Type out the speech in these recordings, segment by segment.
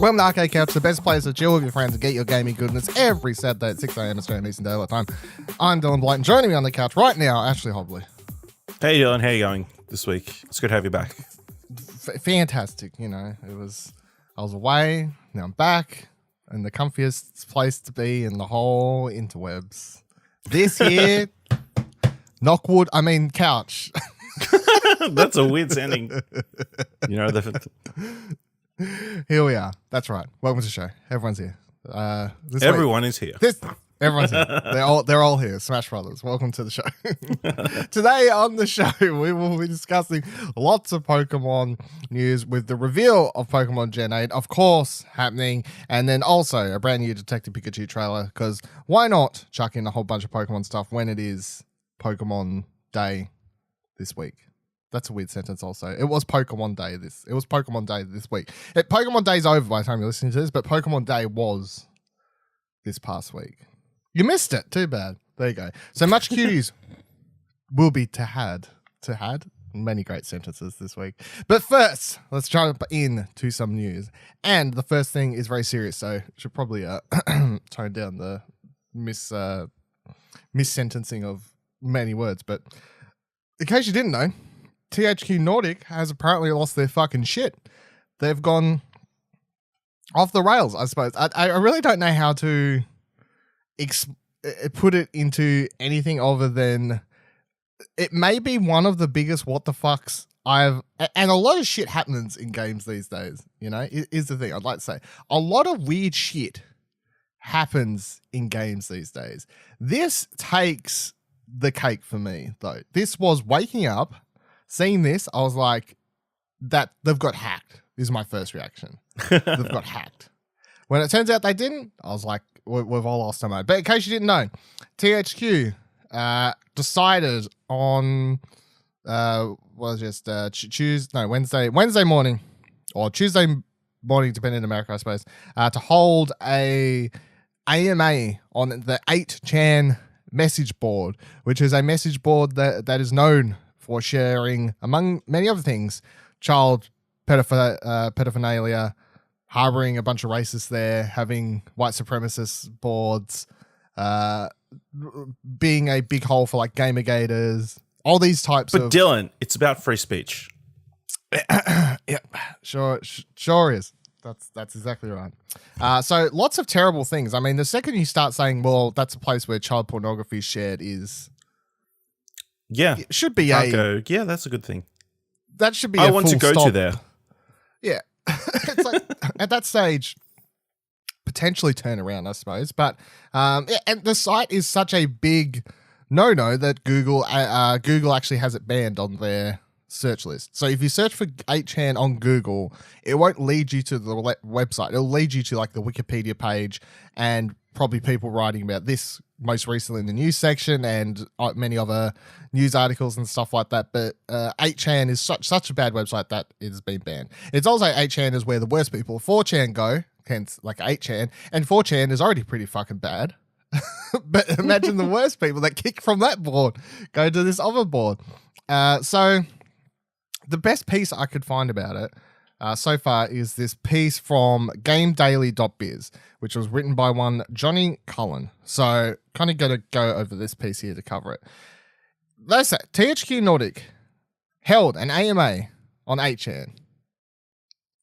Welcome to Arcade Couch, the best place to chill with your friends and get your gaming goodness every Saturday at 6 a.m. Australian Eastern Daylight Time. I'm Dylan Blight, and joining me on the couch right now, Ashley Hobley. Hey Dylan, how you going this week? It's good to have you back. Fantastic, you know. I was away, now I'm back, and the comfiest place to be in the whole interwebs. This year, couch. That's a weird sounding. You know, Here we are. That's right. Welcome to the show. Everyone's here. everyone is here. Everyone's here. They're all here. Smash Brothers. Welcome to the show. Today on the show, we will be discussing lots of Pokemon news with the reveal of Pokemon Gen 8, of course, happening, and then also a brand new Detective Pikachu trailer, because why not chuck in a whole bunch of Pokemon stuff when it is Pokemon Day this week? That's a weird sentence also. It was Pokemon Day this week. Pokemon Day's over by the time you're listening to this, but Pokemon Day was this past week. You missed it. Too bad. There you go. So much cuties will be had. Many great sentences this week. But first, let's jump into some news. And the first thing is very serious, so should probably tone down the mis-sentencing of many words. But in case you didn't know, THQ Nordic has apparently lost their fucking shit. They've gone off the rails, I suppose. I really don't know how to put it into anything other than it may be one of the biggest what the fucks and a lot of shit happens in games these days, you know, is the thing I'd like to say. A lot of weird shit happens in games these days. This takes the cake for me, though. This was waking up, seeing this, I was like, that they've got hacked is my first reaction. They've got hacked. When it turns out they didn't, I was like, we've all lost our mind. But in case you didn't know, THQ decided on Wednesday morning, or Tuesday morning, depending on America, I suppose, to hold a AMA on the 8chan message board, which is a message board that is known for sharing, among many other things, child pedophilia, harboring a bunch of racists there, having white supremacist boards, being a big hole for like gamergators, all these types of... But Dylan, it's about free speech. Yeah, sure is. That's exactly right. So lots of terrible things. I mean, the second you start saying, well, that's a place where child pornography is shared is... Yeah. It should be yeah, that's a good thing. That should be I want to go to there. Yeah. It's like, at that stage, potentially turn around, I suppose. But, and the site is such a big no-no that Google actually has it banned on their search list. So if you search for 8chan on Google, it won't lead you to the website. It'll lead you to like the Wikipedia page and probably people writing about this most recently in the news section and many other news articles and stuff like that. But 8chan is such a bad website that it has been banned. It's also 8chan is where the worst people 4chan go, hence like 8chan, and 4chan is already pretty fucking bad. But imagine the worst people that kick from that board go to this other board. So the best piece I could find about it so far is this piece from gamedaily.biz, which was written by one Johnny Cullen. So kind of going to go over this piece here to cover it. They say THQ Nordic held an AMA on 8chan.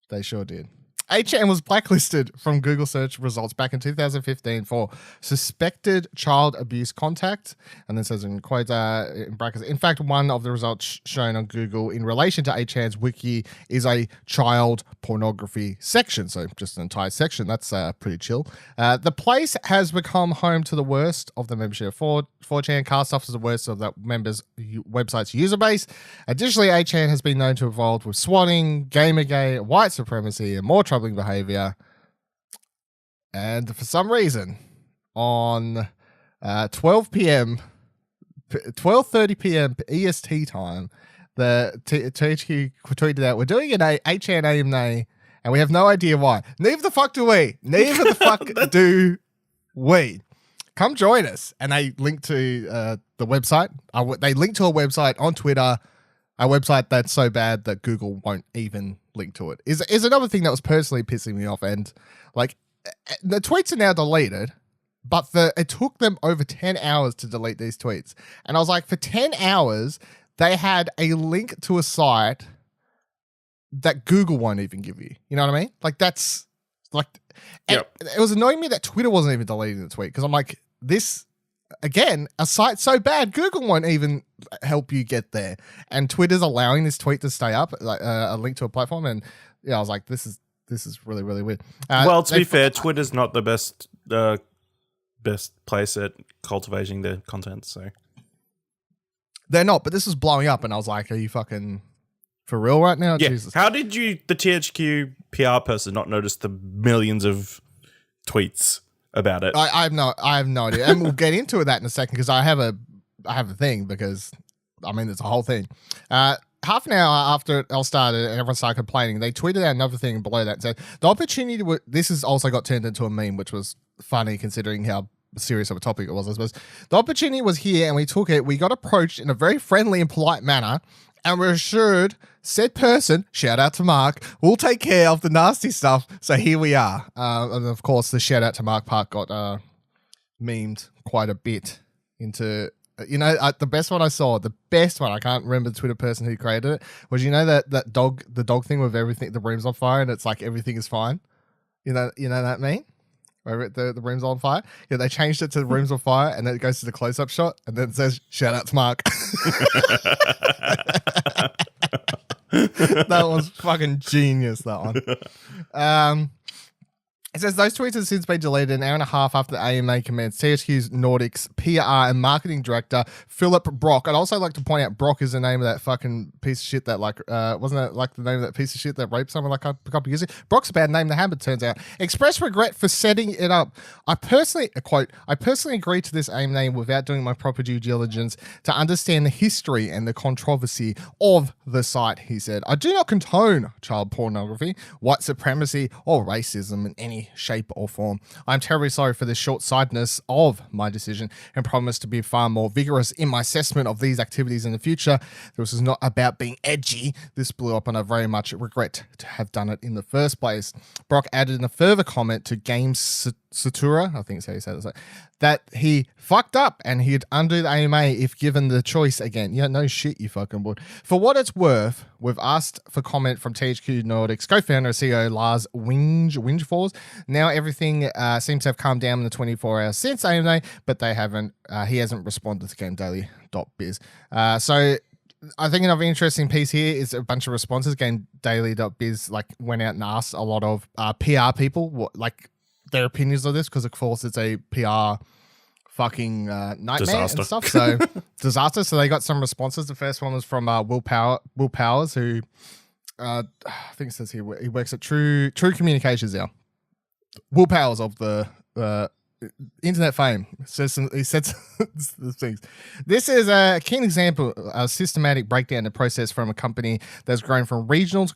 They sure did. 8chan was blacklisted from Google search results back in 2015 for suspected child abuse contact. And then says in quotes, in brackets, in fact, one of the results shown on Google in relation to 8chan's wiki is a child pornography section. So just an entire section. That's pretty chill. The place has become home to the worst of the membership. 4chan cast off as the worst of that members' website's user base. Additionally, 8chan has been known to evolve with swatting, gamergate, white supremacy, and more troubling behavior. And for some reason, on 12:30 p.m. EST time, the THQ tweeted out, "We're doing an 8chan AMA, and we have no idea why. Neither the fuck do we. Neither the fuck do we. Come join us." And they link to the website. They link to a website on Twitter. A website that's so bad that Google won't even link to it is another thing that was personally pissing me off. And like the tweets are now deleted, but it took them over 10 hours to delete these tweets. And I was like, for 10 hours, they had a link to a site that Google won't even give you. You know what I mean? Like that's like, Yep. it was annoying me that Twitter wasn't even deleting the tweet because I'm like, this, again, a site so bad, Google won't even help you get there. And Twitter's allowing this tweet to stay up, like a link to a platform. And yeah, I was like, this is really, really weird. Well, to be fair, Twitter's not the best place at cultivating their content, so they're not, but this was blowing up, and I was like, are you fucking for real right now? yeah. Jesus. How did the THQ PR person not notice the millions of tweets about it? I have no idea, and we'll get into that in a second because I have a thing because I mean it's a whole thing. Half an hour after it all started and everyone started complaining, they tweeted out another thing below that and said the opportunity. This has also got turned into a meme, which was funny considering how serious of a topic it was. I suppose the opportunity was here and we took it. We got approached in a very friendly and polite manner, and we're assured said person, shout out to Mark, will take care of the nasty stuff. So here we are. And of course, the shout out to Mark part got memed quite a bit into. The best one I saw, the best one, I can't remember the Twitter person who created it, was that dog, the dog thing with everything, the room's on fire and it's like everything is fine. You know that meme? Where the room's on fire? Yeah, they changed it to the room's on fire and then it goes to the close-up shot and then it says, shout out to Mark. That was fucking genius, that one. It says those tweets have since been deleted an hour and a half after the AMA commenced. THQ's Nordic's PR and marketing director, Philip Brock. I'd also like to point out Brock is the name of that fucking piece of shit that wasn't that like the name of that piece of shit that raped someone like a couple of years ago? Brock's a bad name to have, it turns out. Express regret for setting it up. I personally agree to this AMA name without doing my proper due diligence to understand the history and the controversy of the site, he said. I do not condone child pornography, white supremacy, or racism in any shape or form. I'm terribly sorry for the short-sightedness of my decision and promise to be far more vigorous in my assessment of these activities in the future. This is not about being edgy. This blew up and I very much regret to have done it in the first place. Brock added in a further comment to Games Satura, I think it's how you say it, that he fucked up and he'd undo the AMA if given the choice again. Yeah, no shit, you fucking would. For what it's worth, we've asked for comment from THQ Nordic's co-founder and CEO Lars Wingefors. Now everything seems to have calmed down in the 24 hours since AMA, but they haven't. He hasn't responded to gamedaily.biz. So I think another interesting piece here is a bunch of responses. Gamedaily.biz went out and asked a lot of PR people their opinions of this because of course it's a PR fucking nightmare disaster and stuff. So disaster. So they got some responses. The first one was from Will Powers, who I think it says here he works at True Communications now. Will Powers of the internet fame he said some things. This is a keen example of systematic breakdown in process from a company that's grown from regional to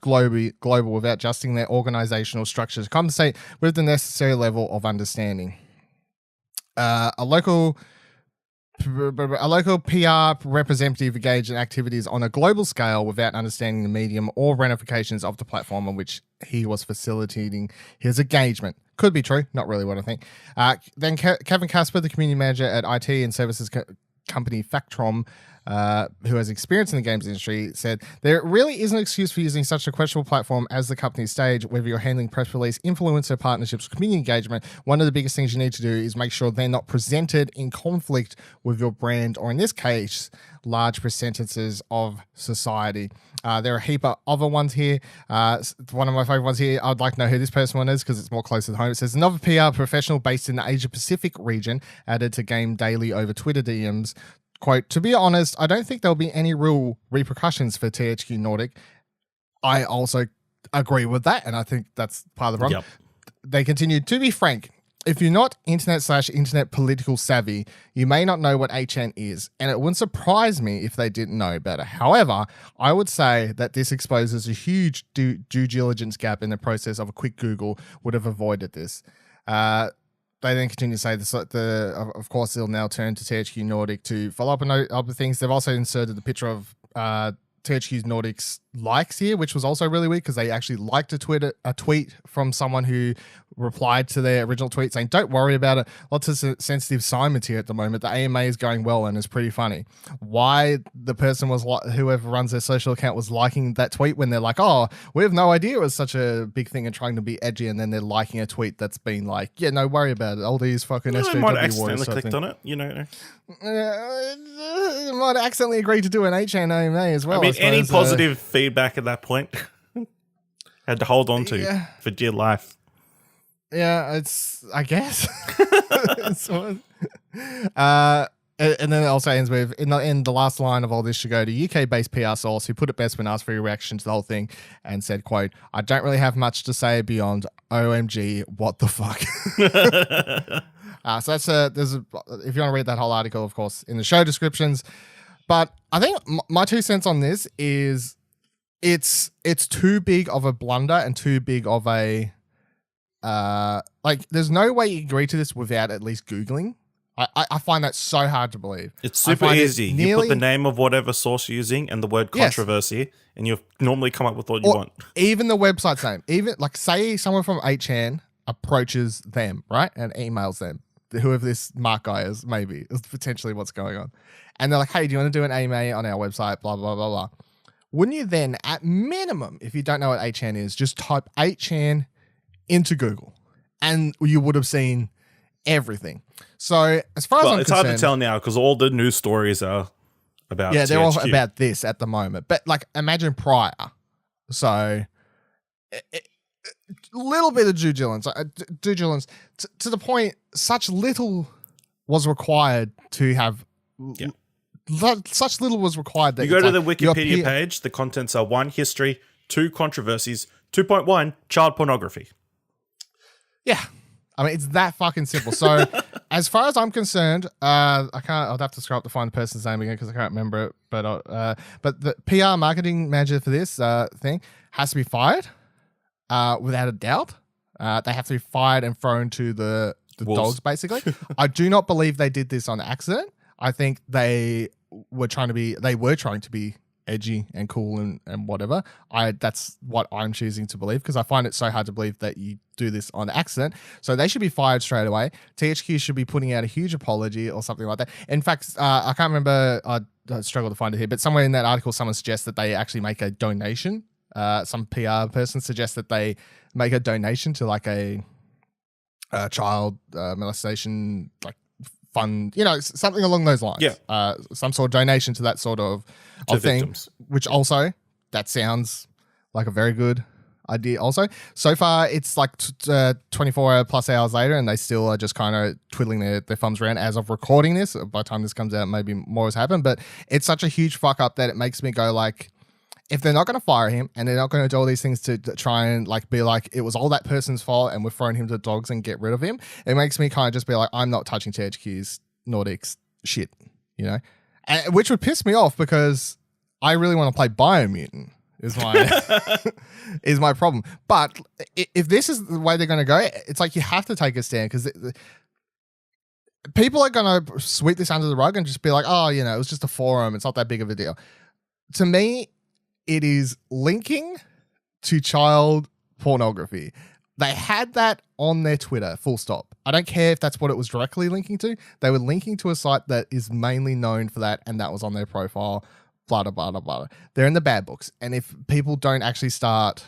global without adjusting their organizational structures to compensate with the necessary level of understanding. A local PR representative engaged in activities on a global scale without understanding the medium or ramifications of the platform on which he was facilitating his engagement. Could be true, not really what I think. Then Kevin Casper, the community manager at IT and services company Factrom, who has experience in the games industry, said there really isn't an excuse for using such a questionable platform as the company's stage, whether you're handling press release, influencer partnerships, community engagement. One of the biggest things you need to do is make sure they're not presented in conflict with your brand, or in this case, large percentages of society. There are a heap of other ones here. One of my favorite ones here, I'd like to know who this person one is because it's more close to home. It says, another PR professional based in the Asia Pacific region added to Game Daily over Twitter DMs, quote, to be honest, I don't think there'll be any real repercussions for THQ Nordic. I also agree with that, and I think that's part of the problem. Yep. They continued, to be frank, if you're not internet/internet political savvy, you may not know what HN is, and it wouldn't surprise me if they didn't know better. However, I would say that this exposes a huge due diligence gap in the process of a quick Google would have avoided this. They then continue to say this. Of course, they'll now turn to THQ Nordic to follow up on other things. They've also inserted the picture of THQ's Nordic's likes here, which was also really weird because they actually liked a tweet from someone who replied to their original tweet saying, "Don't worry about it. Lots of sensitive assignments here at the moment. The AMA is going well and is pretty funny." Why the person was whoever runs their social account was liking that tweet when they're like, "Oh, we have no idea it was such a big thing and trying to be edgy," and then they're liking a tweet that's been like, "Yeah, no worry about it. All these fucking They might have SJW accidentally warriors." clicked on it, you know. Might accidentally agree to do an HN AMA as well. I mean, any positive feedback at that point had to hold on to for dear life. Yeah, it's, I guess. And then it also ends with, in the last line of all this should go to UK-based PR source who put it best when asked for your reaction to the whole thing and said, quote, "I don't really have much to say beyond OMG, what the fuck." So that's if you want to read that whole article, of course, in the show descriptions. But I think my 2 cents on this is it's too big of a blunder and too big of a there's no way you agree to this without at least Googling. I find that so hard to believe. It's super easy. You put the name of whatever source you're using and the word controversy, and you'll normally come up with what you want. Even the website's name. Even say someone from 8chan approaches them, right, and emails them, whoever this Mark guy is, maybe is potentially what's going on, and they're like, "Hey, do you want to do an AMA on our website?" Blah blah blah blah. Wouldn't you then, at minimum, if you don't know what 8chan is, just type 8chan into Google, and you would have seen everything. So as far as I'm it's concerned, hard to tell now because all the news stories are about they're THQ. all about this at the moment. But like, imagine prior. So little bit of due diligence to the point. Such little was required to have. Yeah. Such little was required that you go to the Wikipedia page. The contents are 1, history; 2, controversies; 2.1, child pornography. Yeah. I mean, it's that fucking simple. So, as far as I'm concerned, I'd have to scroll up to find the person's name again because I can't remember it. But the PR marketing manager for this thing has to be fired, without a doubt. They have to be fired and thrown to the dogs, basically. I do not believe they did this on accident. I think they were trying to be edgy and cool and whatever. That's what I'm choosing to believe because I find it so hard to believe that you do this on accident. So they should be fired straight away. THQ should be putting out a huge apology or something like that. In fact, I can't remember, I struggle to find it here, but somewhere in that article someone suggests that they actually make a donation. Some PR person suggests that they make a donation to like a child molestation fund, something along those lines. Yeah. Some sort of donation to that sort of thing, which also, that sounds like a very good idea also. So far, it's like 24 plus hours later, and they still are just kind of twiddling their thumbs around as of recording this. By the time this comes out, maybe more has happened, but it's such a huge fuck up that it makes me go like, if they're not going to fire him and they're not going to do all these things to try and like be like it was all that person's fault and we've thrown him to the dogs and get rid of him, it makes me kind of just be like, I'm not touching THQ's Nordic's shit, and, which would piss me off because I really want to play Biomutant is my is my problem. But if this is the way they're going to go, it's like you have to take a stand because people are going to sweep this under the rug and just be like, oh, it was just a forum. It's not that big of a deal. To me, it is linking to child pornography. They had that on their Twitter, full stop. I don't care if that's what it was directly linking to. They were linking to a site that is mainly known for that, and that was on their profile, blah, blah, blah, blah, blah. They're in the bad books. And if people don't actually start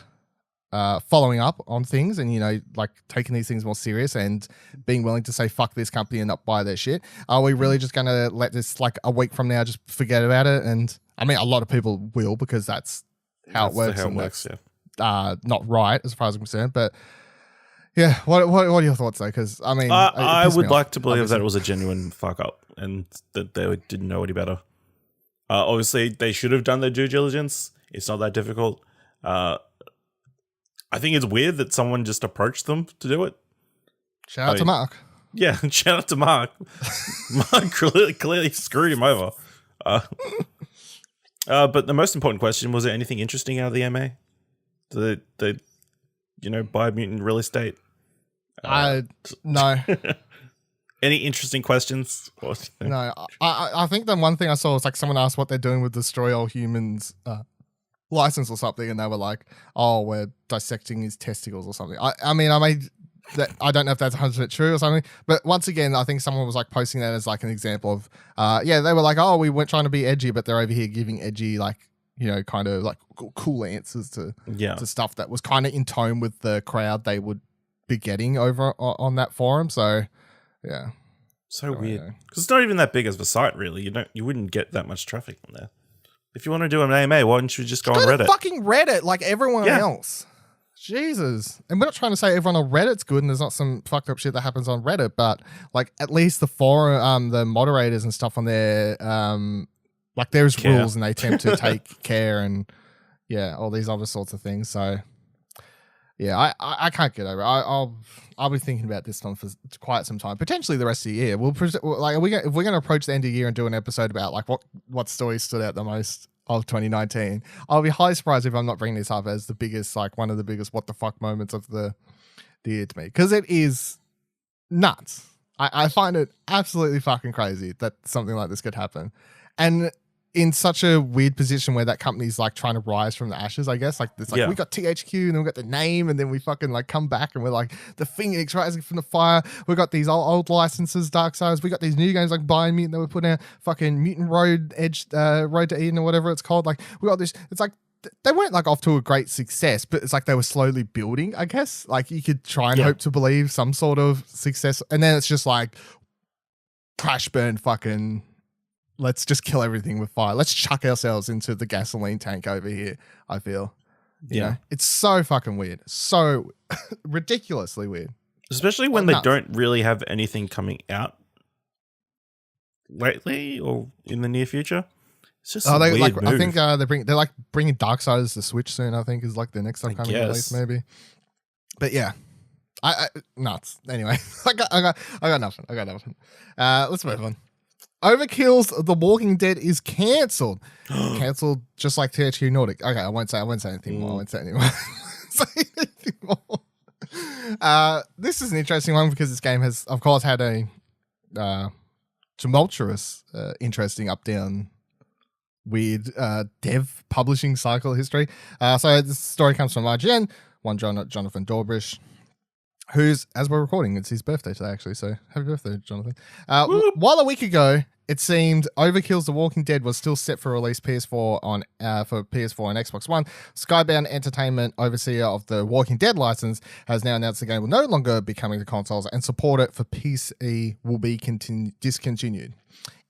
following up on things and, like taking these things more serious and being willing to say, fuck this company and not buy their shit, are we really just going to let this, like a week from now, just forget about it? And I mean, a lot of people will because that's how it works. Not right as far as I'm concerned. But yeah, what are your thoughts though? Because I mean, I would like to believe that it was a genuine fuck up and that they didn't know any better. Obviously, they should have done their due diligence. It's not that difficult. I think it's weird that someone just approached them to do it. Shout out to Mark. Yeah, shout out to Mark. Mark clearly screwed him over. But the most important question, was there anything interesting out of the MA? Did they Biomutant real estate? No. Any interesting questions? No, I think the one thing I saw was like someone asked what they're doing with Destroy All Humans license or something, and they were like, "Oh, we're dissecting his testicles or something." I mean, I made that. I don't know if that's 100% true or something, but once again, I think someone was like posting that as like an example of, yeah, they were like, "Oh, we weren't trying to be edgy, but they're over here giving edgy like." Kind of like cool answers to stuff that was kind of in tone with the crowd they would be getting over on that forum. So, yeah, so weird because it's not even that big of a site, really. You wouldn't get that much traffic on there. If you want to do an AMA, why don't you just go on Reddit? Fucking Reddit, like everyone else. Jesus, and we're not trying to say everyone on Reddit's good, and there's not some fucked up shit that happens on Reddit, but like at least the forum, the moderators and stuff on there, like there's rules and they attempt to take care and all these other sorts of things. So yeah, I can't get over it. I'll be thinking about this one for quite some time, potentially the rest of the year. If we're going to approach the end of the year and do an episode about like what stories stood out the most of 2019, I'll be highly surprised if I'm not bringing this up as the biggest, like one of the biggest what the fuck moments of the year to me, because it is nuts. I find it absolutely fucking crazy that something like this could happen, and in such a weird position where that company's like trying to rise from the ashes, I guess. Like it's like we got THQ and then we got the name, and then we fucking like come back and we're like the Phoenix rising from the fire. We got these old licenses, Darksiders. We got these new games like Biomutant that we're putting out, fucking Mutant Road Edge, Road to Eden or whatever it's called. Like we got this. It's like they weren't like off to a great success, but it's like they were slowly building, I guess. Like you could try and hope to believe some sort of success, and then it's just like crash burn fucking. Let's just kill everything with fire. Let's chuck ourselves into the gasoline tank over here, I feel. You know? It's so fucking weird. So ridiculously weird. Especially when they don't really have anything coming out lately or in the near future. It's just a weird move. I think they're like bringing Darksiders to Switch soon, I think, is like the next upcoming release maybe. But yeah. I nuts. Anyway, I got nothing. Let's move on. Overkill's The Walking Dead is cancelled. Cancelled just like THQ Nordic. Okay, I won't say anything more. This is an interesting one because this game has, of course, had a tumultuous, interesting up-down, weird dev publishing cycle history. So this story comes from IGN, one Jonathan Dorbrish, who's, as we're recording, it's his birthday today, actually. So happy birthday, Jonathan. While a week ago, it seemed Overkill's The Walking Dead was still set for release for PS4 and Xbox One, Skybound Entertainment, overseer of the Walking Dead license, has now announced the game will no longer be coming to consoles, and support it for PC will be discontinued.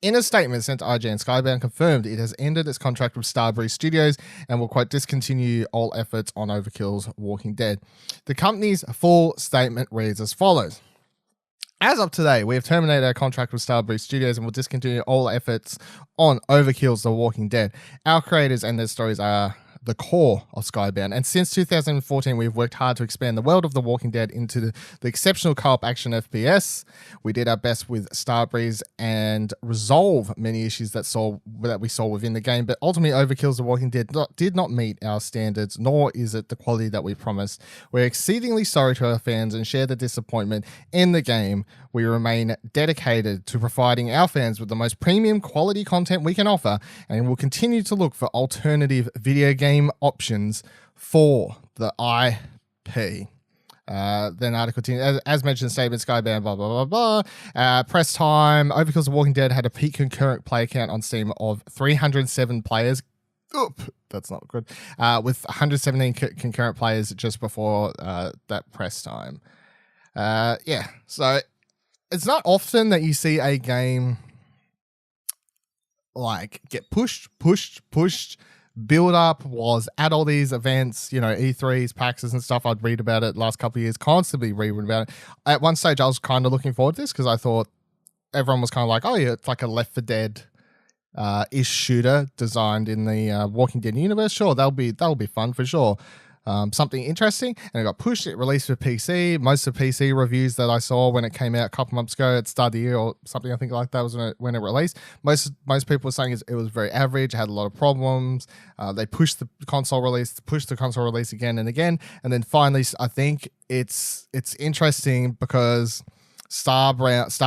In a statement sent to IGN, Skybound confirmed it has ended its contract with Starbreeze Studios and will, quote, discontinue all efforts on Overkill's Walking Dead. The company's full statement reads as follows. As of today, we have terminated our contract with Starbreeze Studios and will discontinue all efforts on Overkill's The Walking Dead. Our creators and their stories are the core of Skybound, and since 2014 we've worked hard to expand the world of The Walking Dead into the exceptional co-op action FPS. We did our best with Starbreeze and resolve many issues that we saw within the game, but ultimately Overkill's The Walking Dead did not meet our standards, nor is it the quality that we promised. We're exceedingly sorry to our fans and share the disappointment in the game. We remain dedicated to providing our fans with the most premium quality content we can offer, and will continue to look for alternative video game options for the IP. Then article continues, as mentioned, statement Skybound, blah, blah, blah, blah. Press time. Overkill's The Walking Dead had a peak concurrent play count on Steam of 307 players. Oop, that's not good. With 117 concurrent players just before that press time. So it's not often that you see a game like get pushed, build up, was at all these events, E3s, PAXs and stuff. I'd read about it last couple of years, constantly reading about it. At one stage, I was kind of looking forward to this because I thought everyone was kind of like, oh yeah, it's like a Left 4 Dead ish shooter designed in the Walking Dead universe. Sure, that'll be fun for sure. Something interesting, and it got pushed. It released for PC. Most of the PC reviews that I saw when it came out a couple months ago at the start of the year or something, I think like that was when it released. Most people were saying it was very average, had a lot of problems. They pushed the console release again and again, and then finally, I think it's interesting because Skybound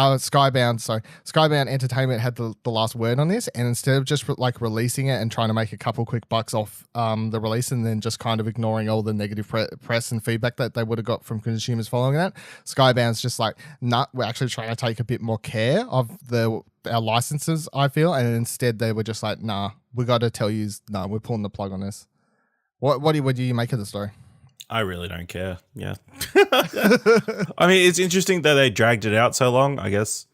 Entertainment had the last word on this, and instead of just releasing it and trying to make a couple quick bucks off the release and then just kind of ignoring all the negative press and feedback that they would have got from consumers following that, Skybound's just like, nah, we're actually trying to take a bit more care of our licenses, I feel, and instead they were just like, nah, we got to tell you, no, we're pulling the plug on this. What do you make of the story? I really don't care. Yeah. I mean, it's interesting that they dragged it out so long, I guess.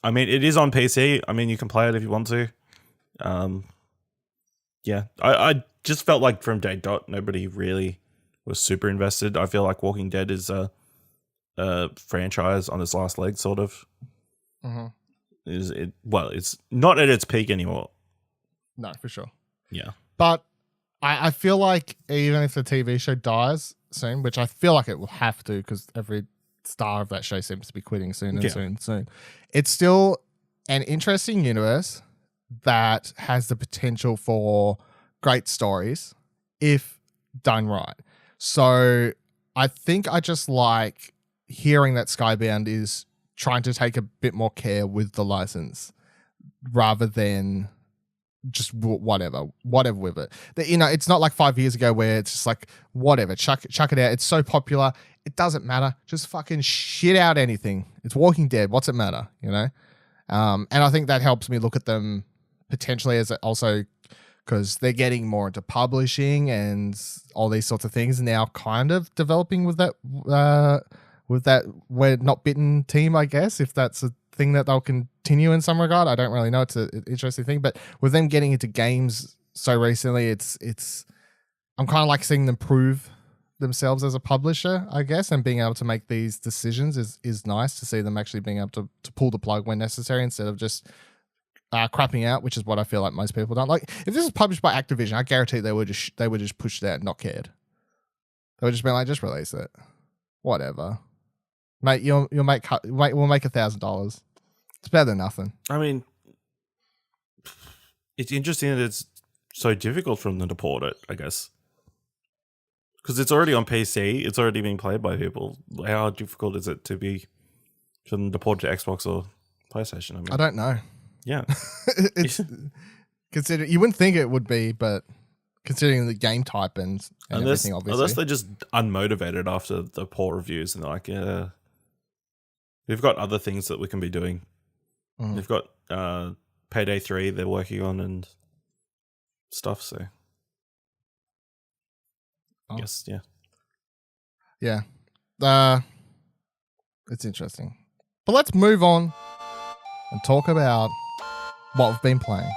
I mean, it is on PC. I mean, you can play it if you want to. Yeah. I just felt like from day dot, nobody really was super invested. I feel like Walking Dead is a franchise on its last leg, sort of. Mm-hmm. It's not at its peak anymore. No, for sure. Yeah. But I feel like even if the TV show dies soon, which I feel like it will have to because every star of that show seems to be quitting soon and soon, it's still an interesting universe that has the potential for great stories if done right. So I think I just like hearing that Skybound is trying to take a bit more care with the license rather than just whatever with it. It's not like 5 years ago where it's just like, whatever, chuck it out. It's so popular. It doesn't matter. Just fucking shit out anything. It's Walking Dead. What's it matter? And I think that helps me look at them potentially as also because they're getting more into publishing and all these sorts of things now, kind of developing with that We're Not Bitten team, I guess, if that's a thing that they'll continue in some regard. I don't really know. It's an interesting thing, but with them getting into games so recently, it's I'm kind of like seeing them prove themselves as a publisher, I guess, and being able to make these decisions is nice to see them actually being able to pull the plug when necessary instead of just crapping out, which is what I feel like most people don't like. If this is published by Activision, I guarantee they would just push that and not cared. They would just be like, just release it, whatever. Mate, we'll make $1,000. It's better than nothing. I mean, it's interesting that it's so difficult for them to port it, I guess. Because it's already on PC. It's already being played by people. How difficult is it for them to port to Xbox or PlayStation? I don't know. Yeah. It's consider you wouldn't think it would be, but considering the game type and everything, obviously. Unless they're just unmotivated after the poor reviews and they're like, yeah, we've got other things that we can be doing. Mm. We've got Payday 3 they're working on and stuff, so I guess, yeah. Yeah. It's interesting. But let's move on and talk about what we've been playing.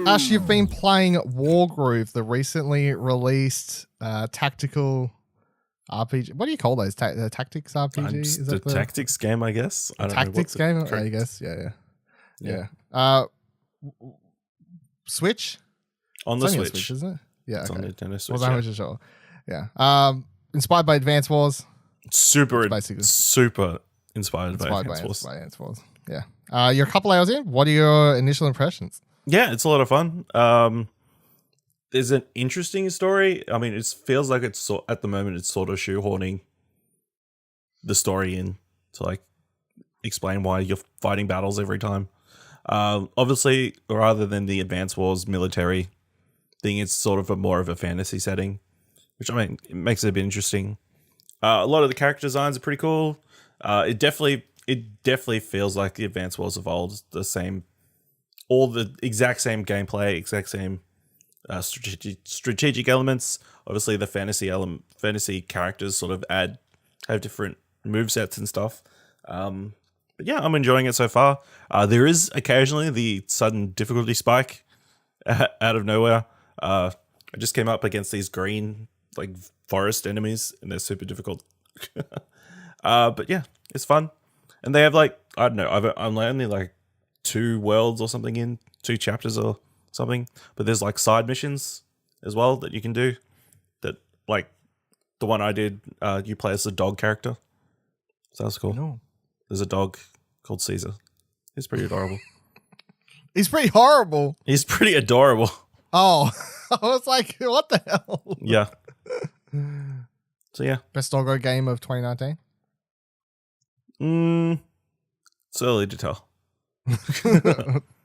Ash, you've been playing Wargroove, the recently released tactical RPG. What do you call those? The tactics RPG? Is that the tactics game, I guess. I don't tactics know game, I guess. Yeah. Switch? On the Switch. Switch, isn't it? Yeah. It's okay. on Nintendo Switch. Well, yeah. Sure. Yeah. Inspired by Advance Wars. Super inspired by Advance Wars. Yeah. You're a couple hours in. What are your initial impressions? Yeah, it's a lot of fun. There's an interesting story. I mean, it feels like it's at the moment it's sort of shoehorning the story in to like explain why you're fighting battles every time. Obviously, rather than the Advance Wars military thing, it's sort of more of a fantasy setting, which I mean, it makes it a bit interesting. A lot of the character designs are pretty cool. It definitely feels like the Advance Wars evolved all the exact same gameplay, exact same strategic elements. Obviously, the fantasy characters sort of have different movesets and stuff. But yeah, I'm enjoying it so far. There is occasionally the sudden difficulty spike out of nowhere. I just came up against these green like forest enemies, and they're super difficult. But yeah, it's fun, and they have like I don't know. I'm only like 2 worlds or something in 2 chapters or something, but there's like side missions as well that you can do. That like the one I did, you play as the dog character. So that's cool. No. There's a dog called Caesar. He's pretty adorable. He's pretty horrible. He's pretty adorable. Oh, I was like, what the hell? Yeah. So yeah. Best doggo game of 2019? It's early to tell.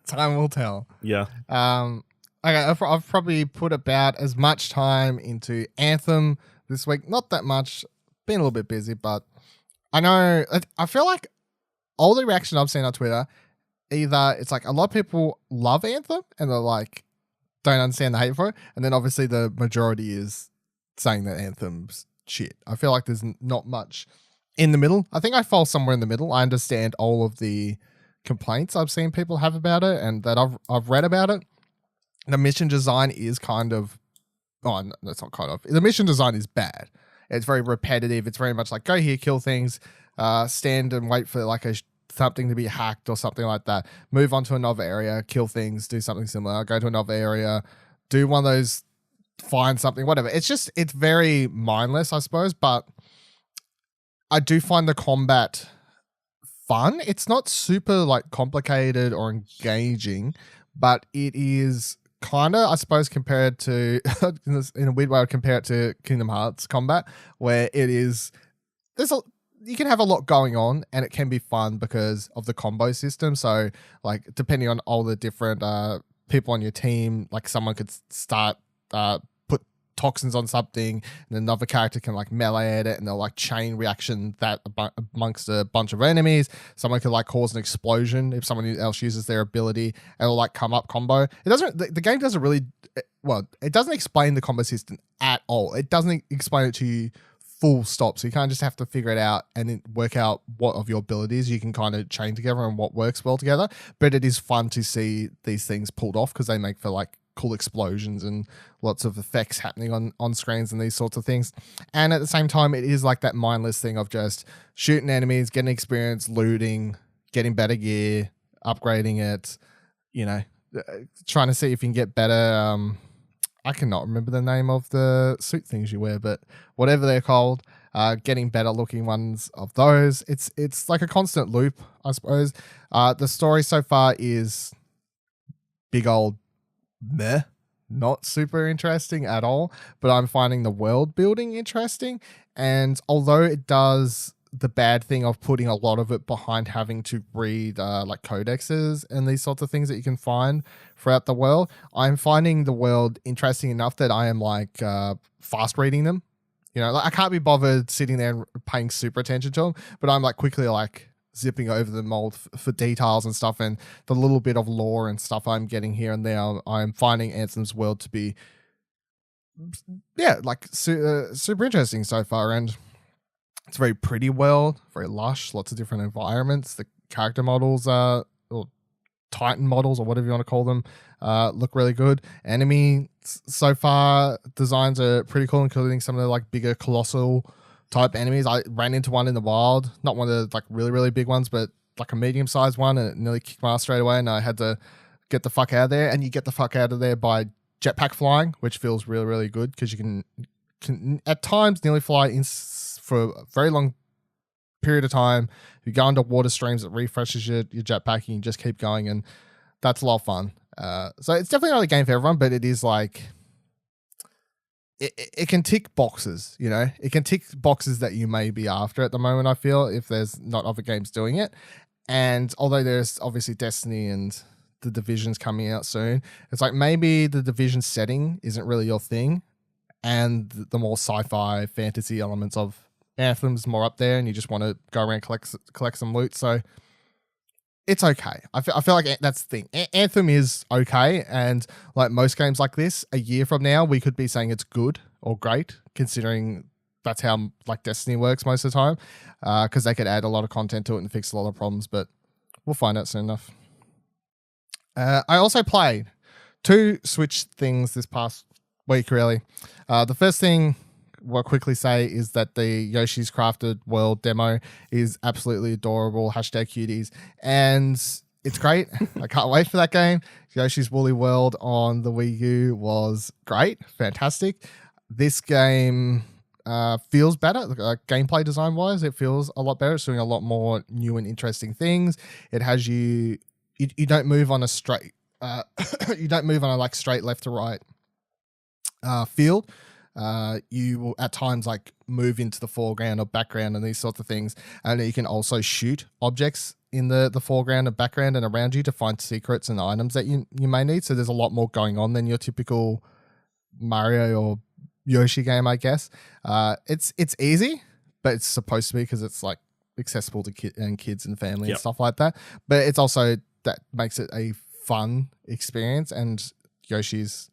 Time will tell. Yeah. Okay, I've probably put about as much time into Anthem this week. Not that much. Been a little bit busy, but I know. I feel like all the reaction I've seen on Twitter, either it's like a lot of people love Anthem and they're like don't understand the hate for it, and then obviously the majority is saying that Anthem's shit. I feel like there's not much in the middle. I think I fall somewhere in the middle. I understand all of the complaints I've seen people have about it and that I've read about it. The mission design is kind of, oh, no, that's not kind of. The mission design is bad. It's very repetitive. It's very much like go here, kill things, stand and wait for like something to be hacked or something like that. Move on to another area, kill things, do something similar. Go to another area, do one of those, find something, whatever. It's very mindless, I suppose. But I do find the combat fun. It's not super like complicated or engaging, but it is kind of, I suppose, compared to in a weird way, I would compare it to Kingdom Hearts combat, where it is you can have a lot going on and it can be fun because of the combo system. So like depending on all the different people on your team, like someone could start put toxins on something and another character can like melee at it and they'll like chain reaction that amongst a bunch of enemies. Someone could like cause an explosion if someone else uses their ability and it'll like come up combo. It doesn't, the game doesn't really, well, it doesn't explain the combo system at all. It doesn't explain it to you full stop. So you kind of just have to figure it out and then work out what of your abilities you can kind of chain together and what works well together. But it is fun to see these things pulled off because they make for like cool explosions and lots of effects happening on screens and these sorts of things. And at the same time, it is like that mindless thing of just shooting enemies, getting experience, looting, getting better gear, upgrading it, you know, trying to see if you can get better. I cannot remember the name of the suit things you wear, but whatever they're called, getting better looking ones of those. It's like a constant loop, I suppose. The story so far is big old meh, not super interesting at all, but I'm finding the world building interesting. And although it does the bad thing of putting a lot of it behind having to read like codexes and these sorts of things that you can find throughout the world, I'm finding the world interesting enough that I am like fast reading them. You know, like I can't be bothered sitting there and paying super attention to them, but I'm like quickly like zipping over them all for details and stuff, and the little bit of lore and stuff I'm getting here and there. I'm finding Anthem's world to be, yeah, like super interesting so far, and it's a very pretty world, very lush, lots of different environments. The character models or Titan models or whatever you want to call them look really good. Enemy so far designs are pretty cool, including some of the like bigger colossal type enemies. I ran into one in the wild, not one of the like really, really big ones, but like a medium sized one, and it nearly kicked my ass straight away, and I had to get the fuck out of there. And you get the fuck out of there by jetpack flying, which feels really, really good because you can at times nearly fly in for a very long period of time. You go under water streams, it refreshes your jetpack, and you just keep going, and that's a lot of fun. So it's definitely not a game for everyone, but it is like it can tick boxes, you know? It can tick boxes that you may be after at the moment, I feel, if there's not other games doing it. And although there's obviously Destiny and the Division's coming out soon, it's like maybe the Division setting isn't really your thing, and the more sci-fi fantasy elements of Anthem's more up there, and you just want to go around collect some loot. So it's okay. I feel like that's the thing. Anthem is okay, and like most games like this, a year from now we could be saying it's good or great, considering that's how like Destiny works most of the time, because they could add a lot of content to it and fix a lot of problems. But we'll find out soon enough. I also played 2 Switch things this past week, really. The first thing I'll quickly say is that the Yoshi's Crafted World demo is absolutely adorable. #cuties. And it's great. I can't wait for that game. Yoshi's Woolly World on the Wii U was great. Fantastic. This game feels better. Gameplay design wise, it feels a lot better. It's doing a lot more new and interesting things. It has you don't move on a straight, you don't move on a like straight left to right field. You will at times like move into the foreground or background and these sorts of things, and you can also shoot objects in the foreground and background and around you to find secrets and items that you may need. So there's a lot more going on than your typical Mario or Yoshi game, I guess. It's easy, but it's supposed to be because it's like accessible to kids and family and stuff like that. But it's also that makes it a fun experience, and Yoshi's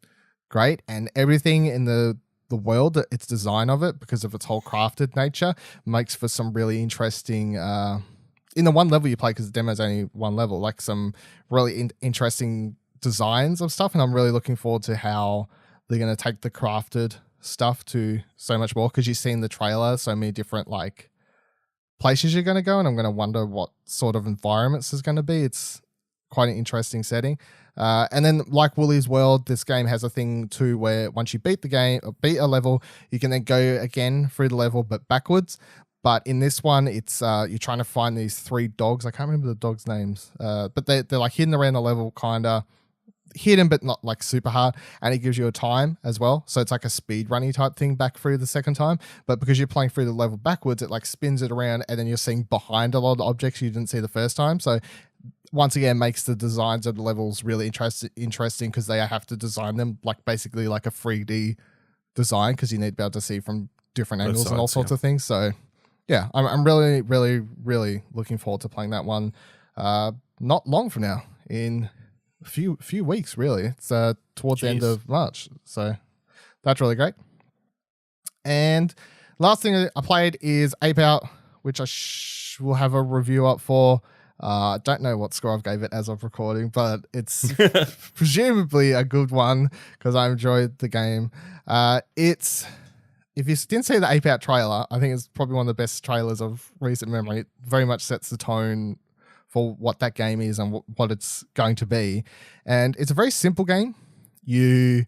great, and everything in the world, its design of it, because of its whole crafted nature, makes for some really interesting in the one level you play, because the demo's only one level, like some really interesting designs of stuff. And I'm really looking forward to how they're going to take the crafted stuff to so much more, because you've seen the trailer, so many different like places you're going to go, and I'm going to wonder what sort of environments is going to be. It's quite an interesting setting. And then like Woolly's World, this game has a thing too where once you beat the game or beat a level, you can then go again through the level but backwards. But in this one, it's you're trying to find these 3 dogs. I can't remember the dogs' names, but they're like hidden around the level, kind of hidden but not like super hard, and it gives you a time as well. So it's like a speed runny type thing back through the second time. But because you're playing through the level backwards, it like spins it around, and then you're seeing behind a lot of objects you didn't see the first time. So once again, makes the designs of the levels really interesting because they have to design them like basically like a 3D design, because you need to be able to see from different angles and all sorts of things. So yeah, I'm really, really, really looking forward to playing that one. Not long from now, in a few weeks, really. It's towards the end of March, so that's really great. And last thing I played is Ape Out, which I will have a review up for. Don't know what score I've gave it as of recording, but it's presumably a good one because I enjoyed the game. If you didn't see the Ape Out trailer, I think it's probably one of the best trailers of recent memory. It very much sets the tone for what that game is and what it's going to be. And it's a very simple game. You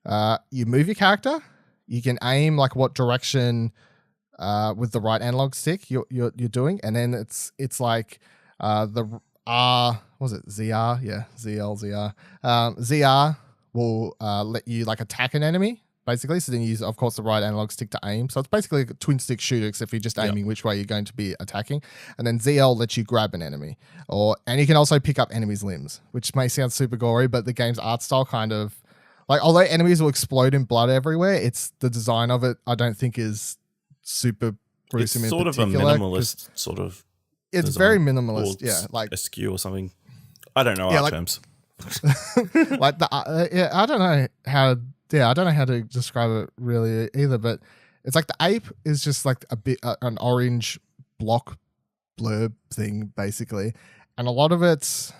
move your character. You can aim like what direction with the right analog stick you're doing, and then it's like the R, was it ZR? Yeah, ZR. ZR will let you like attack an enemy, basically. So then you use, of course, the right analog stick to aim. So it's basically a twin stick shooter, except you're just aiming which way you're going to be attacking. And then ZL lets you grab an enemy, and you can also pick up enemies' limbs, which may sound super gory, but the game's art style kind of like, although enemies will explode in blood everywhere, it's the design of it I don't think is super gruesome. It's sort of a minimalist sort of. It's very minimalist, yeah, like askew or something. I don't know art terms. Like I don't know how. Yeah, I don't know how to describe it really either. But it's like the ape is just like a bit an orange block blurb thing basically, and a lot of it's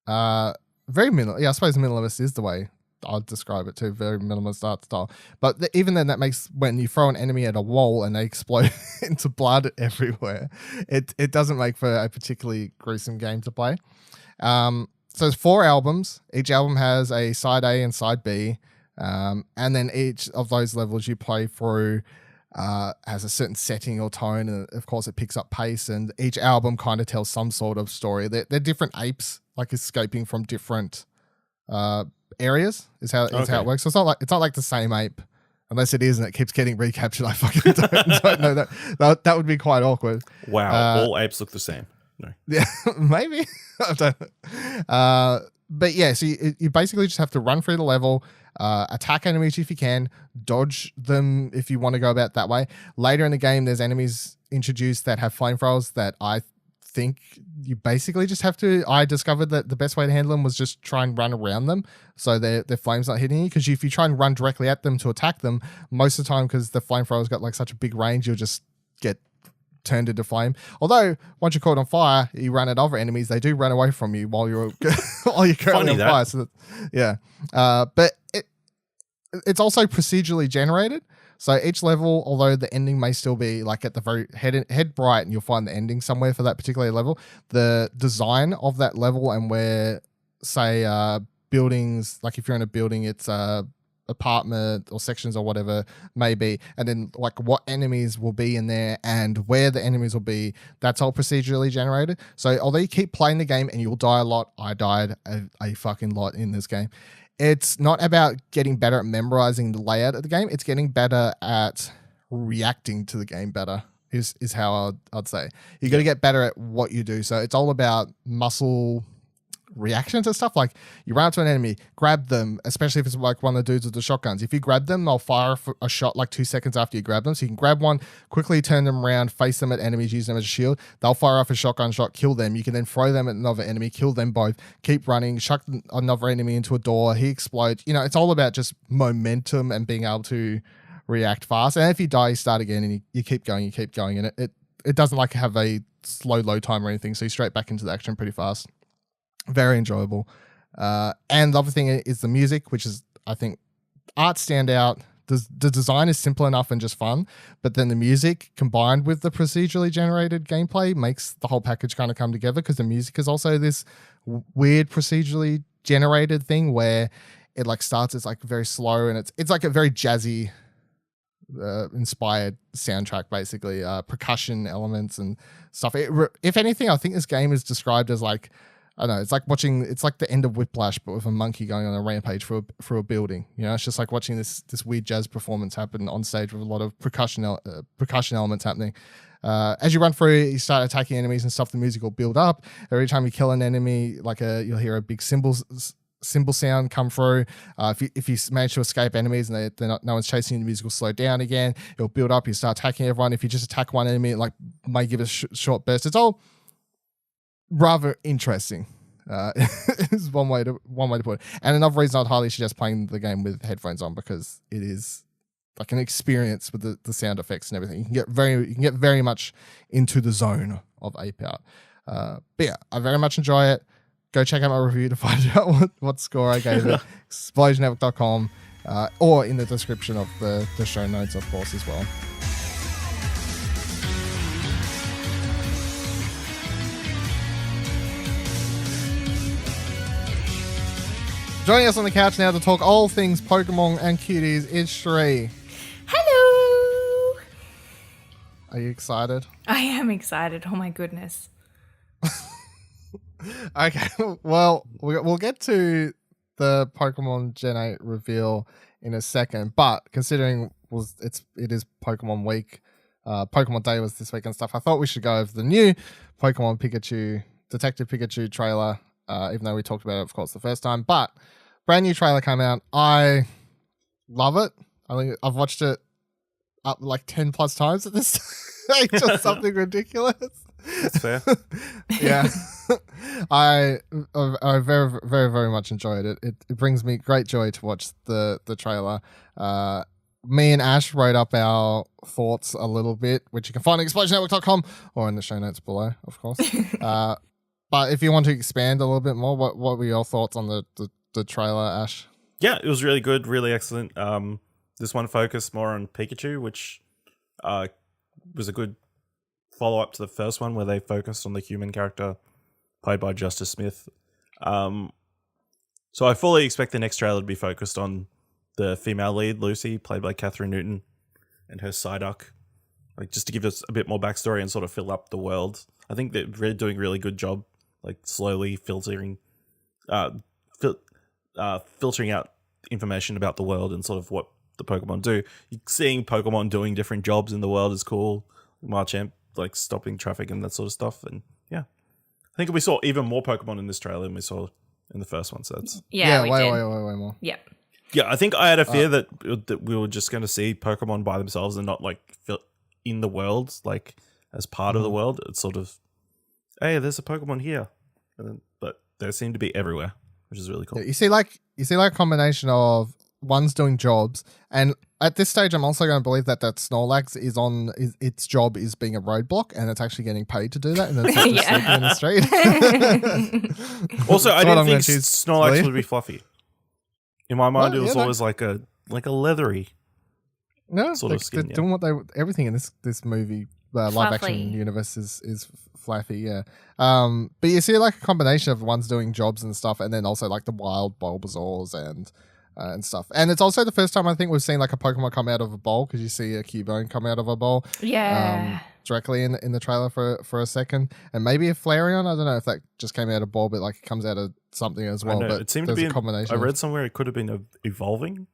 very minimal. Yeah, I suppose minimalist is the way I'd describe it too. Very minimalist art style. But even then, that makes when you throw an enemy at a wall and they explode into blood everywhere, it doesn't make for a particularly gruesome game to play. So there's 4 albums. Each album has a side A and side B. And then each of those levels you play through has a certain setting or tone, and of course it picks up pace, and each album kind of tells some sort of story. They're different apes, like escaping from different areas is how it works. So it's not like the same ape, unless it is and it keeps getting recaptured. I fucking don't know that would be quite awkward. Wow, all apes look the same. No. Yeah, maybe. I don't know. But yeah, so you basically just have to run through the level, attack enemies if you can, dodge them if you want to go about that way. Later in the game, there's enemies introduced that have flamethrowers that I think you basically just have to. I discovered that the best way to handle them was just try and run around them so their flames not hitting you, because if you try and run directly at them to attack them, most of the time, because the flamethrower's got like such a big range, you'll just get turned into flame. Although once you're caught on fire, you run at other enemies, they do run away from you while you're currently on fire. So yeah, but it's also procedurally generated. So each level, although the ending may still be like at the very head right, and you'll find the ending somewhere for that particular level, the design of that level and where, say, buildings, like if you're in a building, it's apartment or sections or whatever maybe, and then like what enemies will be in there and where the enemies will be, that's all procedurally generated. So although you keep playing the game and you'll die a lot, I died a fucking lot in this game, it's not about getting better at memorizing the layout of the game. It's getting better at reacting to the game better is how I'd say. You got to get better at what you do. So it's all about muscle reaction to stuff. Like you run up to an enemy, grab them, especially if it's like one of the dudes with the shotguns. If you grab them, they'll fire a shot like 2 seconds after you grab them. So you can grab one, quickly turn them around, face them at enemies, use them as a shield. They'll fire off a shotgun shot, kill them. You can then throw them at another enemy, kill them both, keep running, chuck another enemy into a door, he explodes. You know, it's all about just momentum and being able to react fast. And if you die, you start again and you keep going. And it doesn't like have a slow load time or anything. So you're straight back into the action pretty fast. Very enjoyable. And the other thing is the music, which is, I think, art stand out. The design is simple enough and just fun, but then the music combined with the procedurally generated gameplay makes the whole package kind of come together, because the music is also this weird procedurally generated thing where it like starts, it's like very slow, and it's like a very jazzy inspired soundtrack, basically, percussion elements and stuff. If anything, I think this game is described as like, I don't know, it's like the end of Whiplash, but with a monkey going on a rampage through a building. You know, it's just like watching this weird jazz performance happen on stage with a lot of percussion elements happening. As you run through, you start attacking enemies and stuff. The music will build up. Every time you kill an enemy, you'll hear a big cymbal sound come through. If you manage to escape enemies and no one's chasing you, the music will slow down again. It'll build up. You start attacking everyone. If you just attack one enemy, it may give a short burst. It's all rather interesting, is one way to put it. And another reason I'd highly suggest playing the game with headphones on, because it is like an experience with the sound effects and everything. You can get very much into the zone of Ape Out. But yeah, I very much enjoy it. Go check out my review to find out what score I gave it. ExplosionNetwork.com, or in the description of the show notes, of course, as well. Joining us on the couch now to talk all things Pokemon and cuties is Cherie. Hello! Are you excited? I am excited. Oh my goodness. Okay, well, we'll get to the Pokemon Gen 8 reveal in a second, but considering it is Pokemon Week, Pokemon Day was this week and stuff, I thought we should go over the new Pokemon Detective Pikachu trailer, even though we talked about it, of course, the first time, but brand new trailer came out. I love it. I think I've watched it up like 10 plus times at this stage, just something ridiculous. That's fair. Yeah. I very, very, very much enjoyed it. It brings me great joy to watch the trailer. Me and Ash wrote up our thoughts a little bit, which you can find at explosionnetwork.com or in the show notes below, of course. But if you want to expand a little bit more, what were your thoughts on the trailer, Ash? Yeah, it was really good, really excellent. This one focused more on Pikachu, which was a good follow-up to the first one where they focused on the human character played by Justice Smith. So I fully expect the next trailer to be focused on the female lead, Lucy, played by Catherine Newton, and her Psyduck, like just to give us a bit more backstory and sort of fill up the world. I think they're doing a really good job, like slowly filtering out information about the world and sort of what the Pokemon do. Seeing Pokemon doing different jobs in the world is cool. Marchamp, like stopping traffic and that sort of stuff. And yeah, I think we saw even more Pokemon in this trailer than we saw in the first one. So that's way more. Yep. Yeah, I think I had a fear that we were just going to see Pokemon by themselves and not like in the world, like as part of the world. It's sort of, hey, there's a Pokemon here, but they seem to be everywhere, which is really cool. Yeah, you see like a combination of one's doing jobs, and at this stage, I'm also going to believe that Snorlax its job is being a roadblock, and it's actually getting paid to do that, and it's not just sleeping in the street. Also, I didn't think Snorlax would be fluffy. In my mind, it was always like a leathery sort of skin. They're doing everything in this movie, live action universe is fluffy, yeah. But you see like a combination of ones doing jobs and stuff, and then also like the wild Bulbasaurs and and stuff. And it's also the first time I think we've seen like a Pokemon come out of a bowl, because you see a Cubone come out of a bowl. Yeah. Directly in the trailer for a second, and maybe a Flareon. I don't know if that just came out of ball, but like it comes out of something as well. But it seemed to be a combination. I read somewhere it could have been evolving.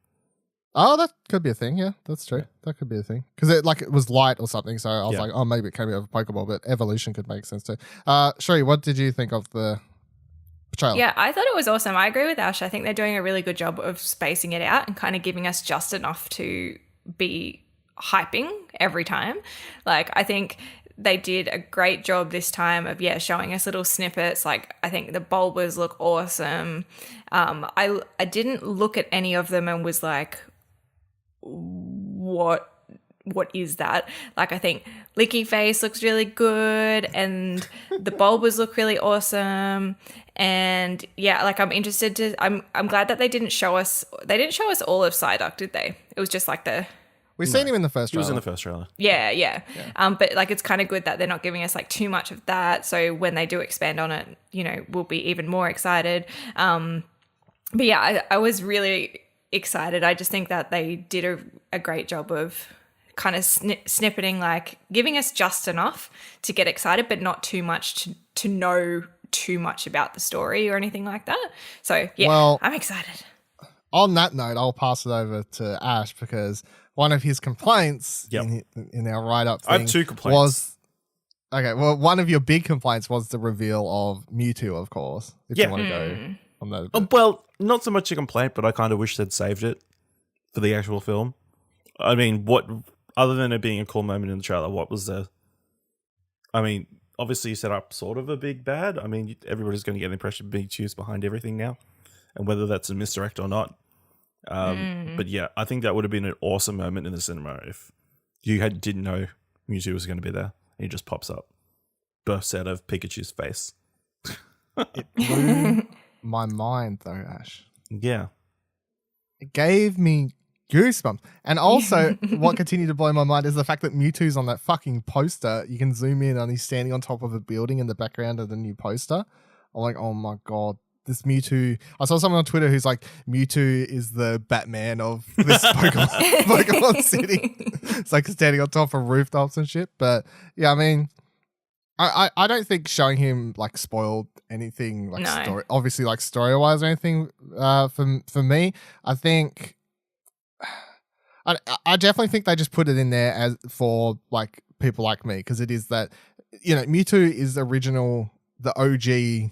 Oh, that could be a thing. Yeah, that's true. That could be a thing, because it was light or something. So I was like, oh, maybe it came out of a Pokeball, but evolution could make sense too. Cherie, what did you think of the trailer? Yeah, I thought it was awesome. I agree with Ash. I think they're doing a really good job of spacing it out and kind of giving us just enough to be hyping every time. Like, I think they did a great job this time of showing us little snippets. Like, I think the Bulbas look awesome. I didn't look at any of them and was like, what is that? Like, I think Licky Face looks really good, and the Bulbas look really awesome. And like, I'm interested to I'm glad that they didn't show us all of Psyduck, did they? It was just like We've seen him in the first trailer. He was in the first trailer. Yeah. But like, it's kind of good that they're not giving us like too much of that. So when they do expand on it, we'll be even more excited. But yeah, I was really excited. I just think that they did a great job of kind of snippeting, like giving us just enough to get excited, but not too much to know too much about the story or anything like that. So yeah, well, I'm excited. On that note, I'll pass it over to Ash, because one of his complaints in our write-up thing, I have 2 complaints. One of your big complaints was the reveal of Mewtwo, of course, if you want to go on that. Well, not so much a complaint, but I kind of wish they'd saved it for the actual film. I mean, what other than it being a cool moment in the trailer, what was the... I mean, obviously you set up sort of a big bad. I mean, everybody's going to get the impression Mewtwo's behind everything now, and whether that's a misdirect or not. But yeah, I think that would have been an awesome moment in the cinema if you didn't know Mewtwo was going to be there. And he just pops up, bursts out of Pikachu's face. It blew my mind, though, Ash. Yeah, it gave me goosebumps. And also, what continued to blow my mind is the fact that Mewtwo's on that fucking poster. You can zoom in and he's standing on top of a building in the background of the new poster. I'm like, oh my god. This Mewtwo, I saw someone on Twitter who's like, Mewtwo is the Batman of this Pokemon City. It's like standing on top of rooftops and shit. But yeah, I mean, I don't think showing him like spoiled anything, like story, obviously like story wise or anything. For me, I think I definitely think they just put it in there as for like people like me, because it is that, Mewtwo is the original, the OG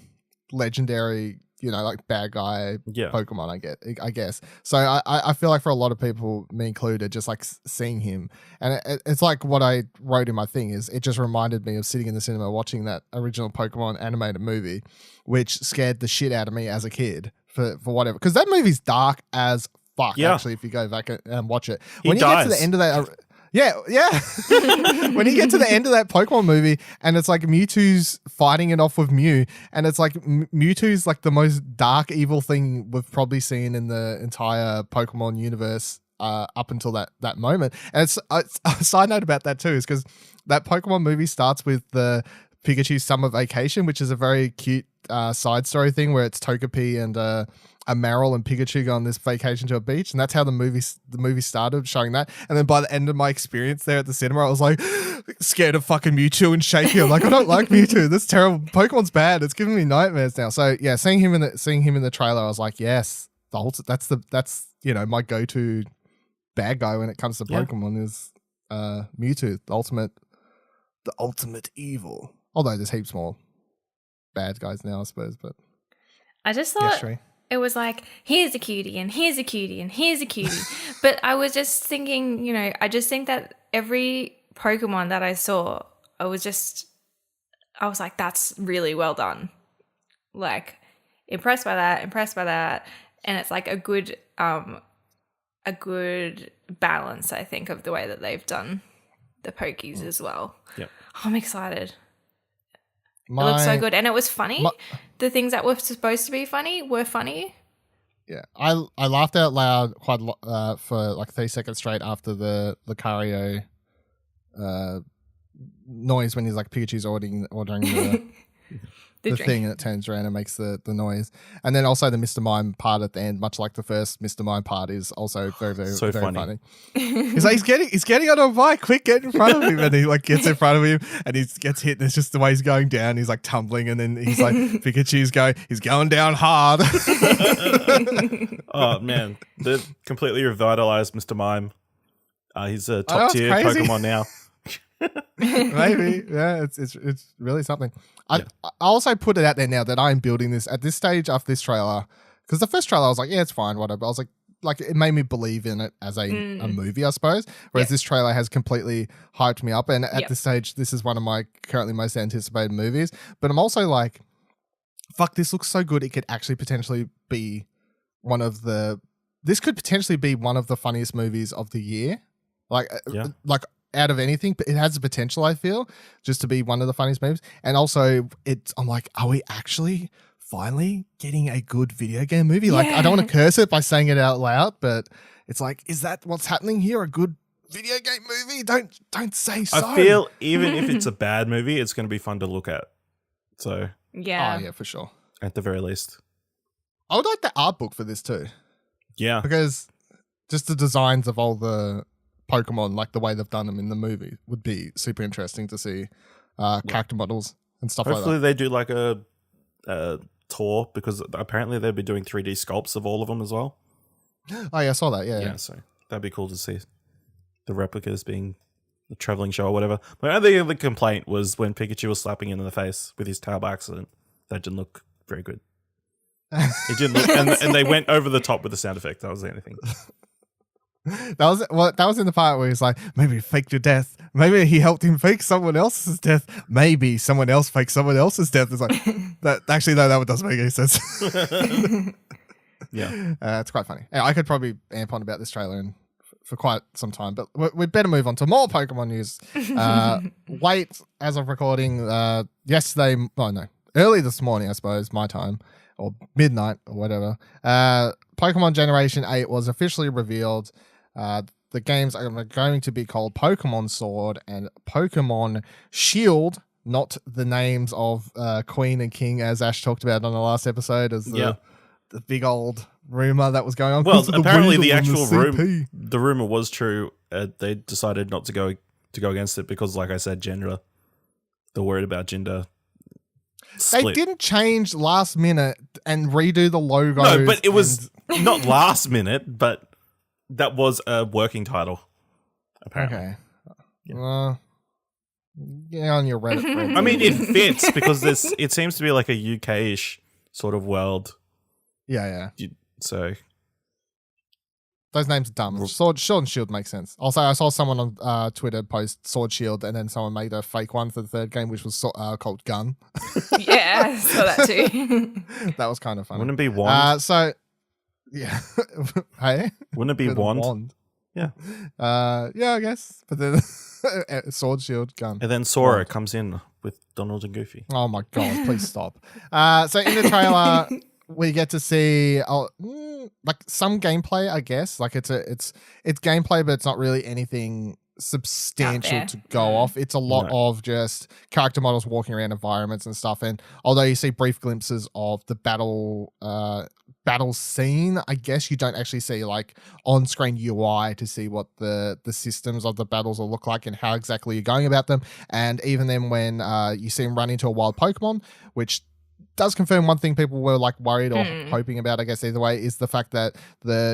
legendary, like bad guy Pokemon, I guess. So I feel like for a lot of people, me included, just like seeing him, and it's like what I wrote in my thing is it just reminded me of sitting in the cinema watching that original Pokemon animated movie, which scared the shit out of me as a kid for whatever, because that movie's dark as fuck. Actually, if you go back and watch it, when you get to the end of that. Yeah. When you get to the end of that Pokemon movie and it's like Mewtwo's fighting it off with Mew, and it's like Mewtwo's like the most dark, evil thing we've probably seen in the entire Pokemon universe up until that moment. And it's a side note about that too is because that Pokemon movie starts with the Pikachu Summer Vacation, which is a very cute side story thing where it's Togepi and a Marill and Pikachu go on this vacation to a beach, and that's how the movie started, showing that. And then by the end of my experience there at the cinema, I was like scared of fucking Mewtwo and shaky. I'm like, I don't like Mewtwo. That's terrible. Pokemon's bad. It's giving me nightmares now. So yeah, seeing him in the trailer, I was like, yes, that's my go-to bad guy when it comes to Pokemon is Mewtwo, the ultimate evil. Although there's heaps more bad guys now, I suppose. But I just thought it was like, here's a cutie and here's a cutie and here's a cutie. But I was just thinking, I just think that every Pokemon that I saw, I was like, that's really well done. Like, impressed by that. And it's like a good balance, I think, of the way that they've done the Pokies as well. Yep. I'm excited. It looks so good. And it was funny. The things that were supposed to be funny were funny. Yeah. I laughed out loud quite for like 30 seconds straight after the Lucario noise when he's like Pikachu's ordering the thing, and it turns around and makes the noise. And then also the Mr. Mime part at the end, much like the first Mr. Mime part, is also very, very, So very funny. He's like, he's getting on a bike, quick, get in front of him. And he like gets in front of him and he gets hit, and it's just the way he's going down. He's like tumbling, and then he's like, he's going down hard. Oh man, they've completely revitalized Mr. Mime. He's a know, top it's tier crazy. Pokemon now. Maybe, yeah, it's really something. I also put it out there now that I'm building this at this stage after this trailer, because the first trailer I was like, yeah, it's fine, whatever. I was like it made me believe in it as a movie, I suppose. Whereas this trailer has completely hyped me up, and at this stage, this is one of my currently most anticipated movies. But I'm also like, fuck, this looks so good. It could actually potentially be this could potentially be one of the funniest movies of the year. Like out of anything, but it has the potential, I feel, just to be one of the funniest movies. And also, I'm like, are we actually finally getting a good video game movie? Like, I don't want to curse it by saying it out loud, but it's like, is that what's happening here? A good video game movie? Don't say so. I feel even if it's a bad movie, it's going to be fun to look at. So Yeah. Oh yeah, for sure. at the very least, I would like the art book for this too, yeah. because just the designs of all the Pokemon, like the way they've done them in the movie, would be super interesting to see character models and stuff Hopefully like they do like a tour, because apparently they'll be doing 3D sculpts of all of them as well. that. Oh yeah, I saw that. Yeah. So that'd be cool to see the replicas being a traveling show or whatever. My only other complaint was when Pikachu was slapping him in the face with his tail by accident. That didn't look very good. It didn't look, and they went over the top with the sound effect. That was the only thing. That was in the part where he's like, maybe he faked your death. Maybe he helped him fake someone else's death. Maybe someone else faked someone else's death. It's like that. Actually, no, that one doesn't make any sense. Yeah. It's quite funny. Yeah, I could probably amp on about this trailer for quite some time, but we better move on to more Pokemon news. Wait, as of recording, early this morning, I suppose, my time, or midnight, or whatever. Pokemon Generation 8 was officially revealed. The games are going to be called Pokemon Sword and Pokemon Shield, not the names of Queen and King, as Ash talked about on the last episode, as the big old rumor that was going on. Well, apparently the actual the rumor was true. They decided not to go against it because, like I said, gender. They're worried about gender. Split. They didn't change last minute and redo the logo. No, but it was not last minute, but that was a working title, apparently. Okay. Yeah, on your Reddit thread. I mean, it fits because it seems to be like a UK-ish sort of world. Yeah. So those names are dumb. Sword and Shield makes sense. Also, I saw someone on Twitter post Sword Shield, and then someone made a fake one for the third game, which was called Gun. Yeah, I saw that too. That was kind of funny. Wouldn't it be Wand? Yeah. Hey? Wouldn't it be Wand? Yeah. Yeah, I guess. But then Sword, Shield, Gun. And then Sora comes in with Donald and Goofy. Oh my God, please stop. So in the trailer, we get to see like some gameplay, I guess. Like it's gameplay, but it's not really anything substantial to go off. It's a lot of just character models walking around environments and stuff. And although you see brief glimpses of the battle scene, I guess you don't actually see like on-screen UI to see what the systems of the battles will look like and how exactly you're going about them. And even then when you see him run into a wild Pokemon, which does confirm one thing people were like worried or hoping about, I guess either way, is the fact that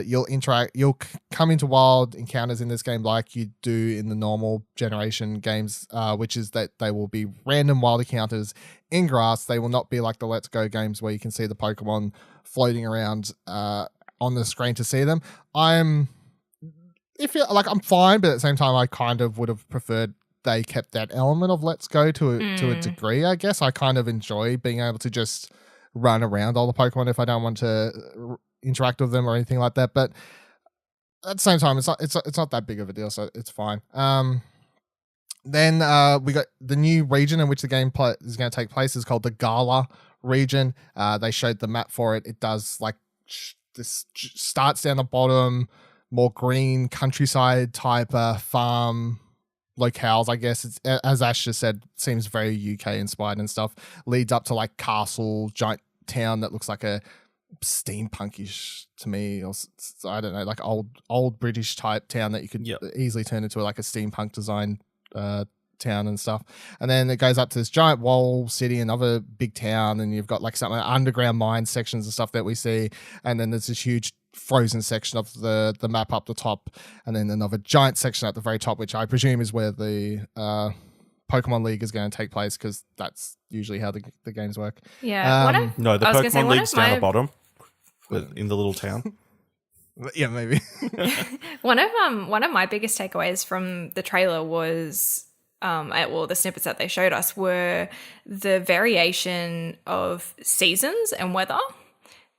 you'll come into wild encounters in this game like you do in the normal generation games, which is that they will be random wild encounters in grass. They will not be like the Let's Go games where you can see the Pokemon floating around on the screen to see them. I'm fine, but at the same time, I kind of would have preferred they kept that element of Let's Go to a degree, I guess. I kind of enjoy being able to just run around all the Pokemon if I don't want to interact with them or anything like that. But at the same time, it's not that big of a deal, so it's fine. Then we got the new region in which the game is going to take place is called the Galar region. They showed the map for it. It does like this starts down the bottom, more green countryside type farm locales, I guess. It's, as Ash just said, seems very UK inspired and stuff. Leads up to like castle, giant town that looks like a steampunkish to me, or I don't know, like old British type town that you could easily turn into like a steampunk design town and stuff. And then it goes up to this giant wall city, another big town, and you've got like some underground mine sections and stuff that we see. And then there's this huge frozen section of the map up the top, and then another giant section at the very top, which I presume is where the Pokemon League is going to take place, because that's usually how the games work. Yeah. No, the Pokemon League's down the bottom in the little town. Yeah, maybe. One of my biggest takeaways from the trailer was the snippets that they showed us were the variation of seasons and weather.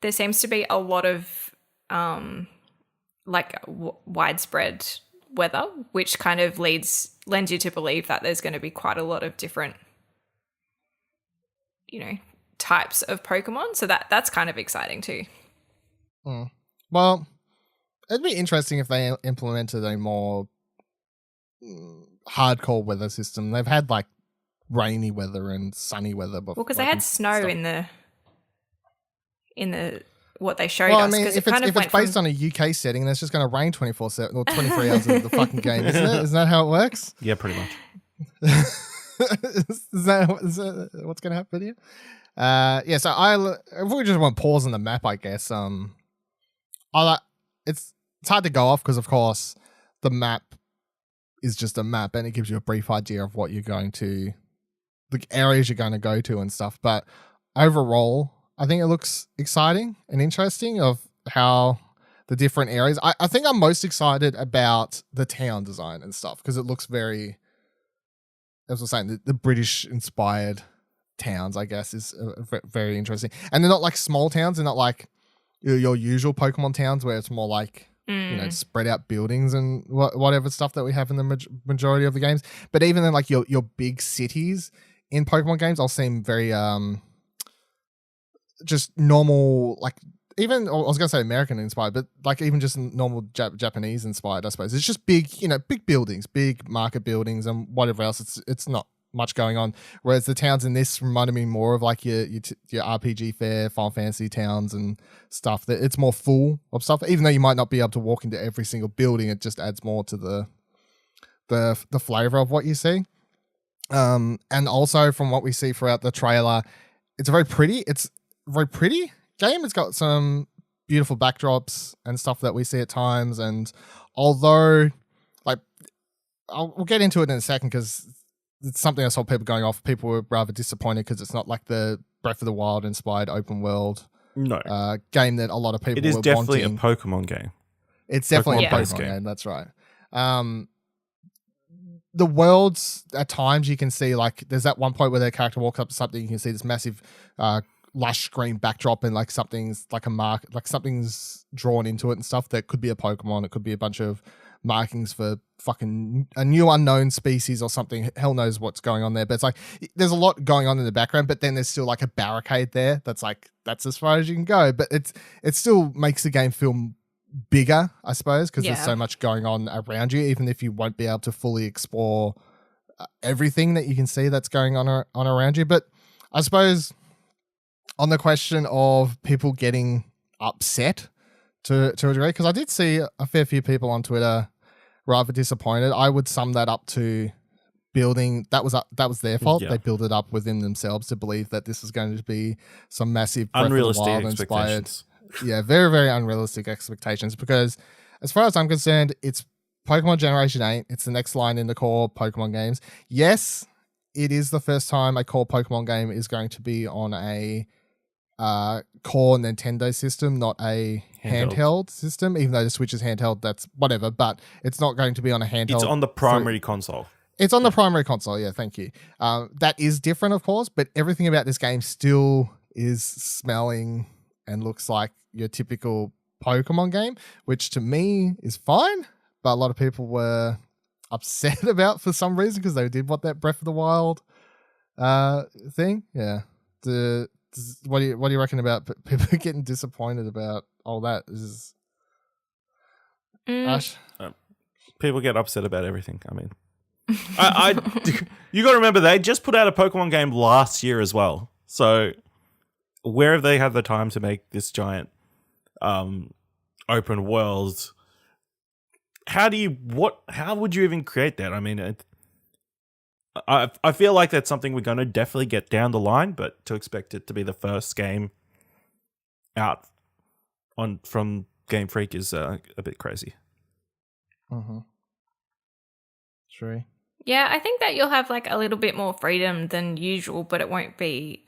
There seems to be a lot of widespread weather, which kind of lends you to believe that there's going to be quite a lot of different, types of Pokemon. So that's kind of exciting too. Well, it'd be interesting if they implemented a more hardcore weather system. They've had like rainy weather and sunny weather before. Well, because they had snow in the what they showed us. Well, I mean, if it's based on a UK setting, then it's just going to rain 24/7 or 23 hours of the fucking game, isn't it? Isn't that how it works? Yeah, pretty much. is that what's going to happen here? So if we just want to pause on the map, I guess. It's hard to go off because, of course, the map is just a map and it gives you a brief idea of what you're going to, the areas you're going to go to and stuff. But overall, I think it looks exciting and interesting of how the different areas. I think I'm most excited about the town design and stuff because it looks very, as I was saying, the British inspired towns, I guess, is very interesting. And they're not like small towns. They're not like your usual Pokemon towns where it's more like, spread out buildings and whatever stuff that we have in the majority of the games. But even in like your big cities in Pokemon games, I'll seem very just normal, like even I was gonna say American inspired, but like even just normal Japanese inspired, I suppose. It's just big, big buildings, big market buildings, and whatever else. It's not much going on. Whereas the towns in this reminded me more of like your RPG Fair, Final Fantasy towns and stuff. That it's more full of stuff. Even though you might not be able to walk into every single building, it just adds more to the flavor of what you see. And also from what we see throughout the trailer, it's a very pretty game. It's got some beautiful backdrops and stuff that we see at times. And although, like, we'll get into it in a second because it's something I saw people going off. People were rather disappointed because it's not like the Breath of the Wild inspired open world game that a lot of people were wanting. It is definitely a Pokemon game. It's definitely a Pokemon game. That's right. The worlds, at times you can see, like, there's that one point where their character walks up to something, you can see this massive lush green backdrop and like something's like a mark, like something's drawn into it and stuff that could be a Pokemon. It could be a bunch of markings for fucking a new unknown species or something. Hell knows what's going on there. But it's like there's a lot going on in the background, but then there's still like a barricade there that's like that's as far as you can go. But it still makes the game feel bigger, I suppose, because there's so much going on around you, even if you won't be able to fully explore everything that you can see that's going on around you. But I suppose on the question of people getting upset to a degree, because I did see a fair few people on Twitter rather disappointed. I would sum that up to building that was their fault. They built it up within themselves to believe that this is going to be some massive Breath unrealistic of the Wild expectations. Yeah, very, very unrealistic expectations, because as far as I'm concerned, it's Pokemon Generation 8. It's the next line in the core Pokemon games. Yes, it is the first time a core Pokemon game is going to be on a core Nintendo system, not a handheld system, even though the Switch is handheld, that's whatever, but it's not going to be on a handheld. It's on the primary console. It's on the primary console, yeah, thank you. That is different, of course, but everything about this game still is smelling and looks like your typical Pokemon game, which to me is fine, but a lot of people were upset about for some reason because they did want that Breath of the Wild thing. Yeah. What do you reckon about people getting disappointed about all that? Ash? People get upset about everything. I mean, You got to remember they just put out a Pokemon game last year as well. So where have they had the time to make this giant open world? How would you even create that? I mean, I feel like that's something we're going to definitely get down the line, but to expect it to be the first game out from Game Freak is a bit crazy. Cherie? Yeah, I think that you'll have like a little bit more freedom than usual, but it won't be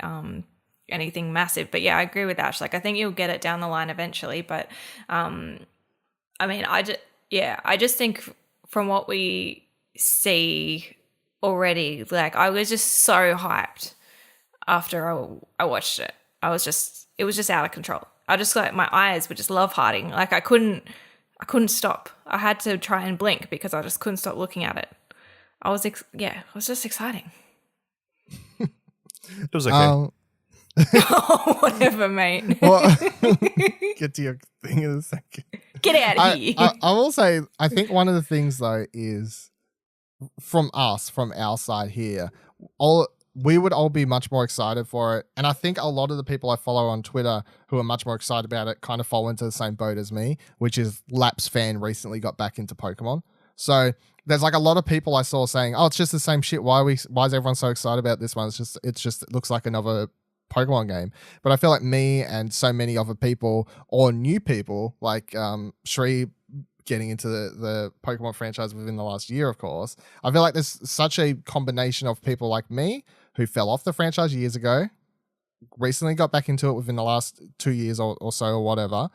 anything massive. But yeah, I agree with Ash. Like, I think you'll get it down the line eventually. But I mean, I just think from what we see already, like, I was just so hyped after I watched it. It was just out of control. I just, like, my eyes were just love hearting. Like, I couldn't stop. I had to try and blink because I just couldn't stop looking at it. It was just exciting. It was okay. Whatever, mate. Well, get to your thing in a second. Get out of here. I will say, I think one of the things though is from our side here, we would all be much more excited for it. And I think a lot of the people I follow on Twitter who are much more excited about it kind of fall into the same boat as me, which is Lap's fan recently got back into Pokemon. So there's like a lot of people I saw saying, "Oh, it's just the same shit. Why is everyone so excited about this one? It looks like another Pokemon game." But I feel like me and so many other people or new people like Cherie getting into the Pokemon franchise within the last year, of course. I feel like there's such a combination of people like me who fell off the franchise years ago, recently got back into it within the last 2 years or so or whatever.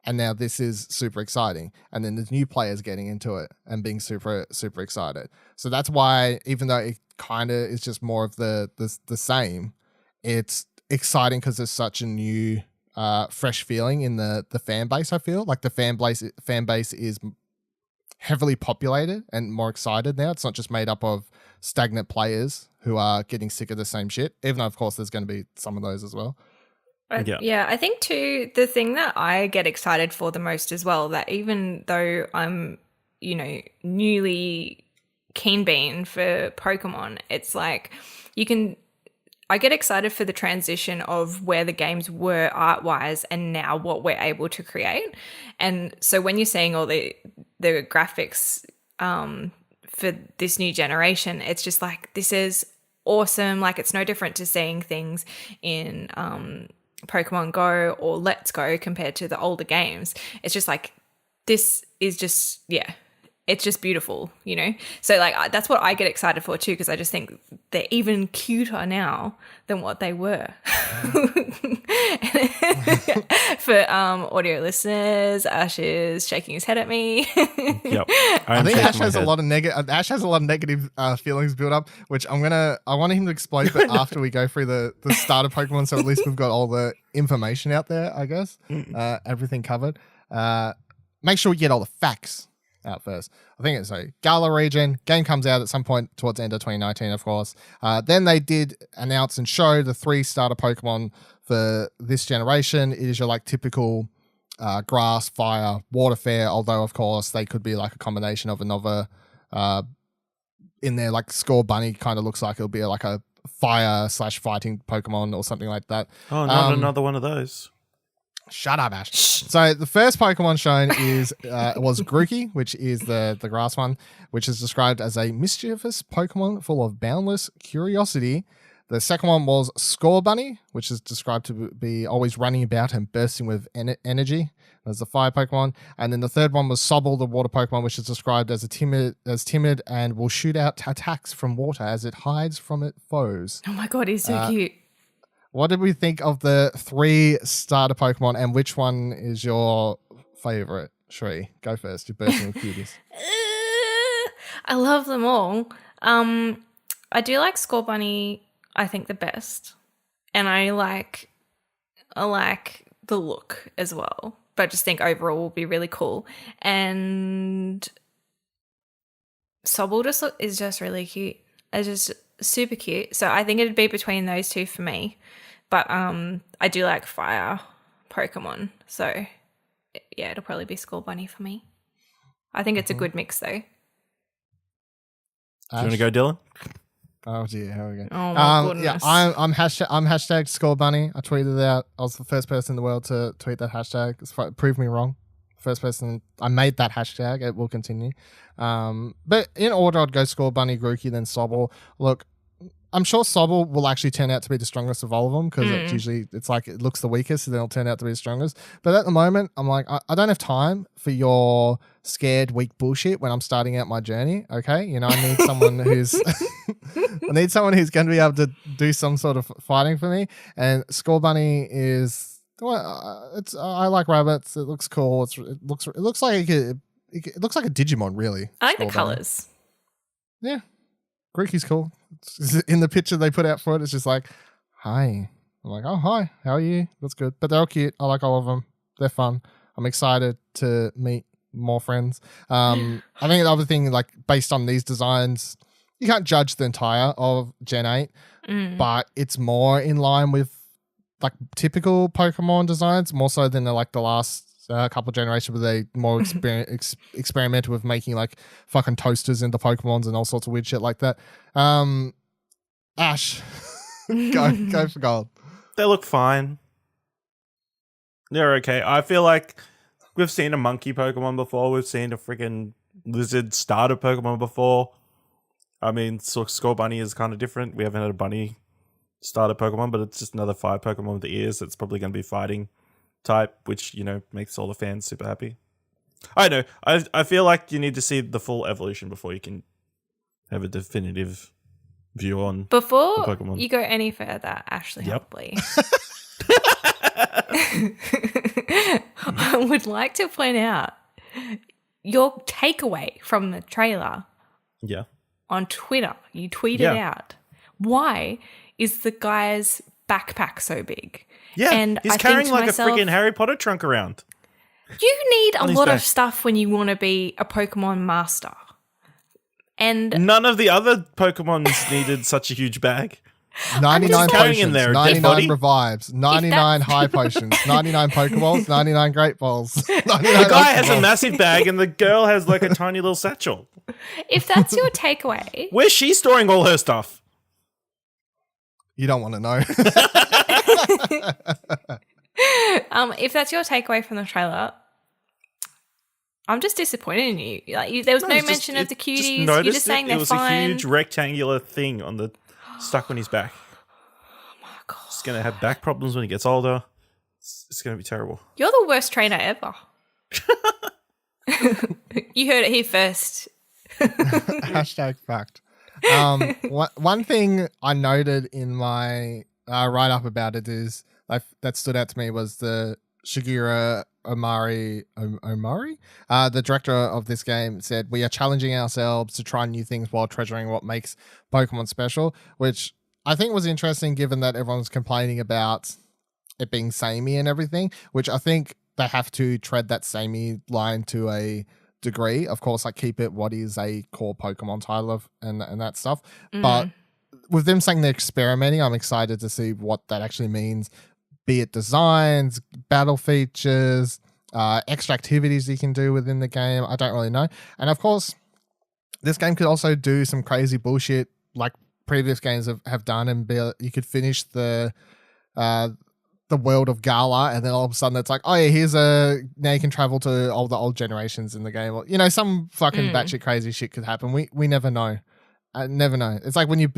And now this is super exciting. And then there's new players getting into it and being super, super excited. So that's why, even though it kind of is just more of the same, it's exciting because there's such a new, fresh feeling in the fan base, I feel. Like the fan base is heavily populated and more excited now. It's not just made up of stagnant players who are getting sick of the same shit, even though, of course, there's going to be some of those as well. Yeah, I think too, the thing that I get excited for the most as well, that even though I'm, newly keen bean for Pokemon, it's like I get excited for the transition of where the games were art-wise and now what we're able to create. And so when you're seeing all the graphics for this new generation, it's just like, this is awesome. Like, it's no different to seeing things in Pokemon Go or Let's Go compared to the older games. It's just like, this is just, it's just beautiful, So like, that's what I get excited for too, because I just think they're even cuter now than what they were. For audio listeners, Ash is shaking his head at me. Yep. I think Ash has a lot of negative feelings built up, which I want him to explain, but after we go through the starter Pokemon, so at least we've got all the information out there, I guess. Everything covered. Make sure we get all the facts out first. I think it's a Galar region. Game comes out at some point towards the end of 2019, of course. Then they did announce and show the 3 starter Pokemon for this generation. It is your like typical grass, fire, water fair, although of course they could be like a combination of another in there, like Score Bunny kind of looks like it'll be like a fire/fighting Pokemon or something like that. Oh, not another one of those. Shut up, Ash. So the first Pokemon shown was Grookey, which is the grass one, which is described as a mischievous Pokemon full of boundless curiosity. The second one was Score Bunny, which is described to be always running about and bursting with energy. There's the fire Pokemon. And then the third one was Sobble, the water Pokemon, which is described as timid and will shoot out attacks from water as it hides from its foes. Oh my God, he's so cute. What did we think of the 3 starter Pokemon, and which one is your favorite? Cherie, go first. You're bursting with cuties. I love them all. I do like Score Bunny, I think, the best. And I like the look as well. But I just think overall will be really cool. And Sobble is just really cute. It's just super cute. So I think it'd be between those 2 for me. But I do like fire Pokemon. So yeah, it'll probably be Score Bunny for me. I think it's a good mix though. Do you want to go, Dylan? Oh dear, here we go. Oh my goodness. Yeah, I'm hashtag Score Bunny. I tweeted it out. I was the first person in the world to tweet that hashtag. It's proved me wrong. First person. I made that hashtag. It will continue. But in order, I'd go Score Bunny, Grookey, then Sobble. Look, I'm sure Sobble will actually turn out to be the strongest of all of them because it's like it looks the weakest, and then it'll turn out to be the strongest. But at the moment, I'm like, I don't have time for your scared, weak bullshit when I'm starting out my journey. Okay, you know, I need someone who's going to be able to do some sort of fighting for me. And Score Bunny is I like rabbits. It looks cool. It looks like a Digimon, really. I like Score the Bunny. colors. Yeah, Grookey's cool. In the picture they put out for it, it's just like, hi. I'm like, oh, hi, how are you? That's good. But they're all cute. I like all of them. They're fun. I'm excited to meet more friends. I think the other thing, like, based on these designs, you can't judge the entire of Gen 8, but it's more in line with, like, typical Pokemon designs, more so than, like, the last couple of generations where they more experimented with making like fucking toasters into Pokemons and all sorts of weird shit like that. Ash, go for gold. They look fine. They're okay. I feel like we've seen a monkey Pokemon before. We've seen a freaking lizard starter Pokemon before. I mean, Score Bunny is kind of different. We haven't had a bunny starter Pokemon, but it's just another fire Pokemon with the ears that's probably going to be fighting type, which, you know, makes all the fans super happy. I know. I feel like you need to see the full evolution before you can have a definitive view on Before the Pokemon. You go any further, Ashley Yep. Hubley, I would like to point out your takeaway from the trailer Yeah. on Twitter. You tweeted out, why is the guy's backpack so big? Yeah, and he's I carrying think to like myself, a freaking Harry Potter trunk around. You need a on his lot back. of stuff when you want to be a Pokemon master. And None of the other Pokemons needed such a huge bag. 99 carrying potions, in there a dead 99 body. revives, 99 high potions, 99 Pokeballs, 99 Great Balls. 99 The guy has a Pokeballs. massive bag and the girl has like a tiny little satchel. if that's your takeaway, Where's she storing all her stuff? You don't want to know. if that's your takeaway from the trailer, I'm just disappointed in you. Like, there was no mention of the cuties. You're just saying they're fine. It was a huge rectangular thing on the stuck on his back. Oh my god! He's gonna have back problems when he gets older. It's gonna be terrible. You're the worst trainer ever. You heard it here first. Hashtag fact. One thing I noted in my write-up about it is that stood out to me was the Shigeru Omari, the director of this game, said, "We are challenging ourselves to try new things while treasuring what makes Pokemon special," which I think was interesting given that everyone's complaining about it being samey and everything, which I think they have to tread that samey line to a degree. Of course, like keep it what is a core Pokemon title of and that stuff. But with them saying they're experimenting, I'm excited to see what that actually means, be it designs, battle features, extra activities you can do within the game. I don't really know. And of course, this game could also do some crazy bullshit like previous games have done, and you could finish the world of Galar, and then all of a sudden it's like, oh yeah, now you can travel to all the old generations in the game. Or, you know, some fucking batshit crazy shit could happen. We never know. I never know. It's like when you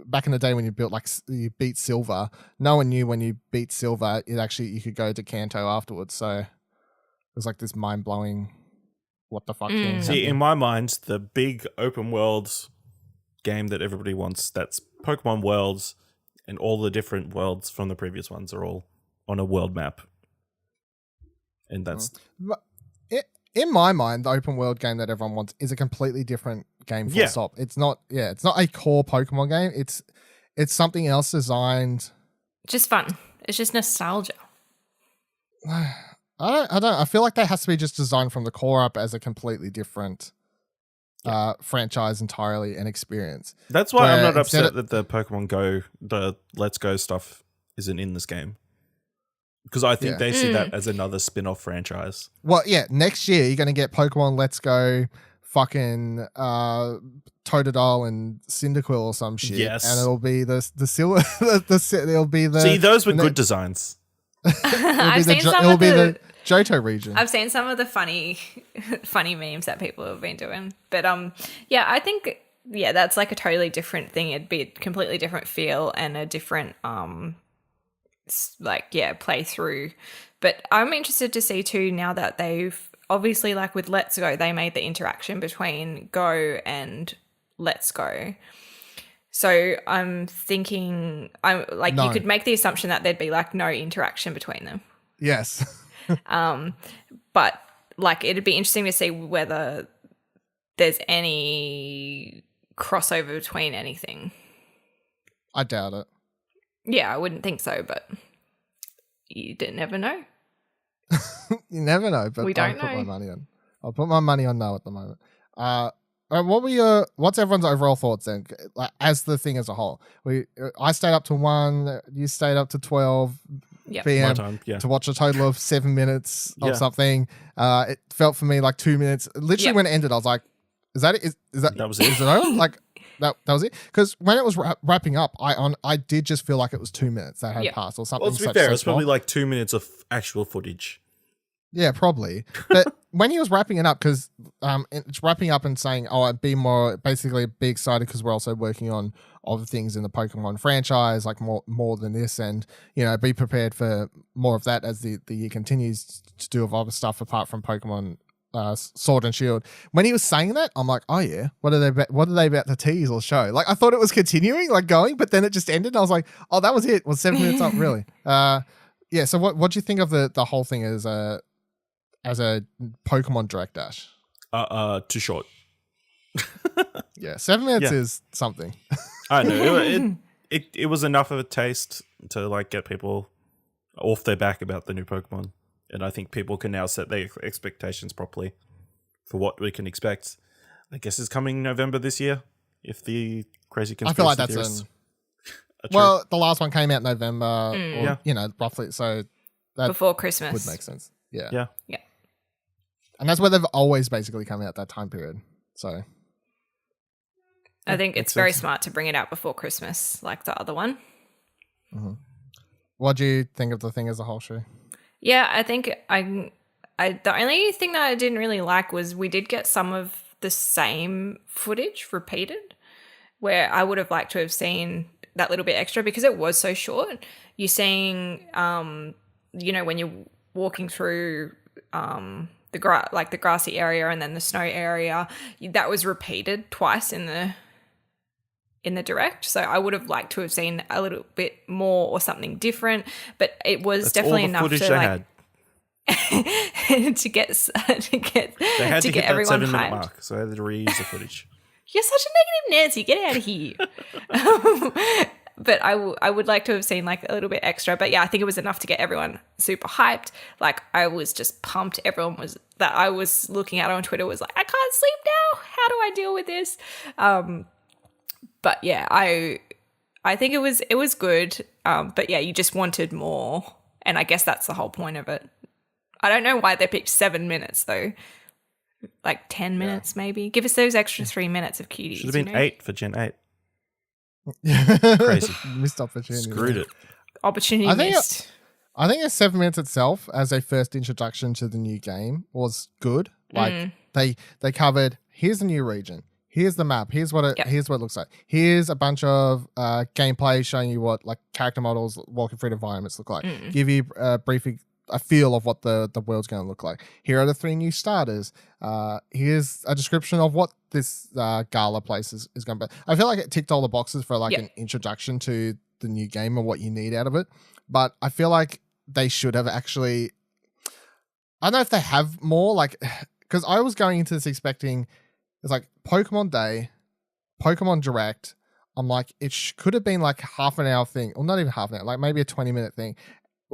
back in the day when you beat Silver, no one knew when you beat Silver, you could go to Kanto afterwards. So it was like this mind blowing, what the fuck thing. See, in my mind, the big open world game that everybody wants, that's Pokemon Worlds, and all the different worlds from the previous ones are all on a world map. And that's... In my mind, the open world game that everyone wants is a completely different game full stop. It's not a core Pokemon game. It's something else designed. Just fun. It's just nostalgia. I feel like that has to be just designed from the core up as a completely different franchise entirely and experience. That's why I'm not upset that the Pokemon Go, the Let's Go stuff isn't in this game. Because I think they see that as another spin-off franchise. Well, yeah, next year you're going to get Pokemon Let's Go fucking Totodile and Cyndaquil or some shit. Yes. And it'll be the silver. It'll be the. See, those were good designs. It'll be the Johto region. I've seen some of the funny memes that people have been doing, but yeah, I think that's like a totally different thing. It'd be a completely different feel and a different playthrough. But I'm interested to see too, now that they've obviously, like with Let's Go, they made the interaction between Go and Let's Go. So I'm thinking, you could make the assumption that there'd be like no interaction between them. Yes. But like it'd be interesting to see whether there's any crossover between anything. I doubt it. Yeah, I wouldn't think so, but you never know. You never know, but we don't I'll know. put my money on. I'll put my money on no at the moment. What's everyone's overall thoughts then, like, as the thing as a whole? I stayed up to 1, you stayed up to 12 p.m. My time, yeah. to watch a total of 7 minutes of something. It felt for me like 2 minutes. Literally when it ended, I was like, "Is that it? Is that was it? Is it over?" Like that was it. Because when it was wrapping up, I did just feel like it was 2 minutes that had passed or something. Well, to be fair, it was probably like 2 minutes of actual footage. Yeah, probably. But when he was wrapping it up, because it's wrapping up and saying, "Oh, I'd be excited because we're also working on other things in the Pokemon franchise, like more than this, and be prepared for more of that as the year continues to do of other stuff apart from Pokemon Sword and Shield." When he was saying that, I'm like, "Oh yeah, what are they about to tease or show?" Like I thought it was continuing, like going, but then it just ended. And I was like, "Oh, that was it. It was 7 minutes up, really?" Yeah. So what do you think of the whole thing as a Pokemon Direct Dash? Too short. Yeah, 7 minutes is something. I know it was enough of a taste to like get people off their back about the new Pokemon, and I think people can now set their expectations properly for what we can expect. I guess it's coming November this year, if the crazy conspiracy I feel like theorists are true. well, the last one came out November, or, roughly, so that before Christmas would make sense. Yeah. Yeah. And that's where they've always basically come out, that time period. So I think it's very smart to bring it out before Christmas, like the other one. Mm-hmm. What do you think of the thing as a whole, Cherie? Yeah, I think the only thing that I didn't really like was we did get some of the same footage repeated, where I would have liked to have seen that little bit extra because it was so short. You're seeing, when you're walking through the grassy area and then the snow area, that was repeated twice in the direct. So I would have liked to have seen a little bit more or something different, but it was That's definitely all the enough footage to they like to get they had to get everyone that 7 minute hyped. mark, so they had to reuse the footage. You're such a negative Nancy. Get out of here. But I would like to have seen like a little bit extra. But yeah, I think it was enough to get everyone super hyped. Like I was just pumped. Everyone that I was looking at on Twitter was like, I can't sleep now. How do I deal with this? But yeah, I think it was good. But yeah, you just wanted more. And I guess that's the whole point of it. I don't know why they picked 7 minutes though. Like 10 minutes maybe. Give us those extra 3 minutes of cuties. Should have been 8 for Gen 8. Crazy. Missed opportunity. Screwed it. Opportunity missed. I think 7 minutes itself as a first introduction to the new game was good. Like they covered, here's the new region, here's the map, here's what it looks like, here's a bunch of gameplay showing you what like character models walking through the environments look like, give you a feel of what the world's going to look like. Here are the 3 new starters. Here's a description of what this Galar place is going to be. I feel like it ticked all the boxes for like an introduction to the new game and what you need out of it. But I feel like they should have actually, I don't know if they have more, like, because I was going into this expecting it's like Pokemon Day, Pokemon Direct. I'm like, it could have been like half an hour thing, or not even half an hour, like maybe a 20-minute thing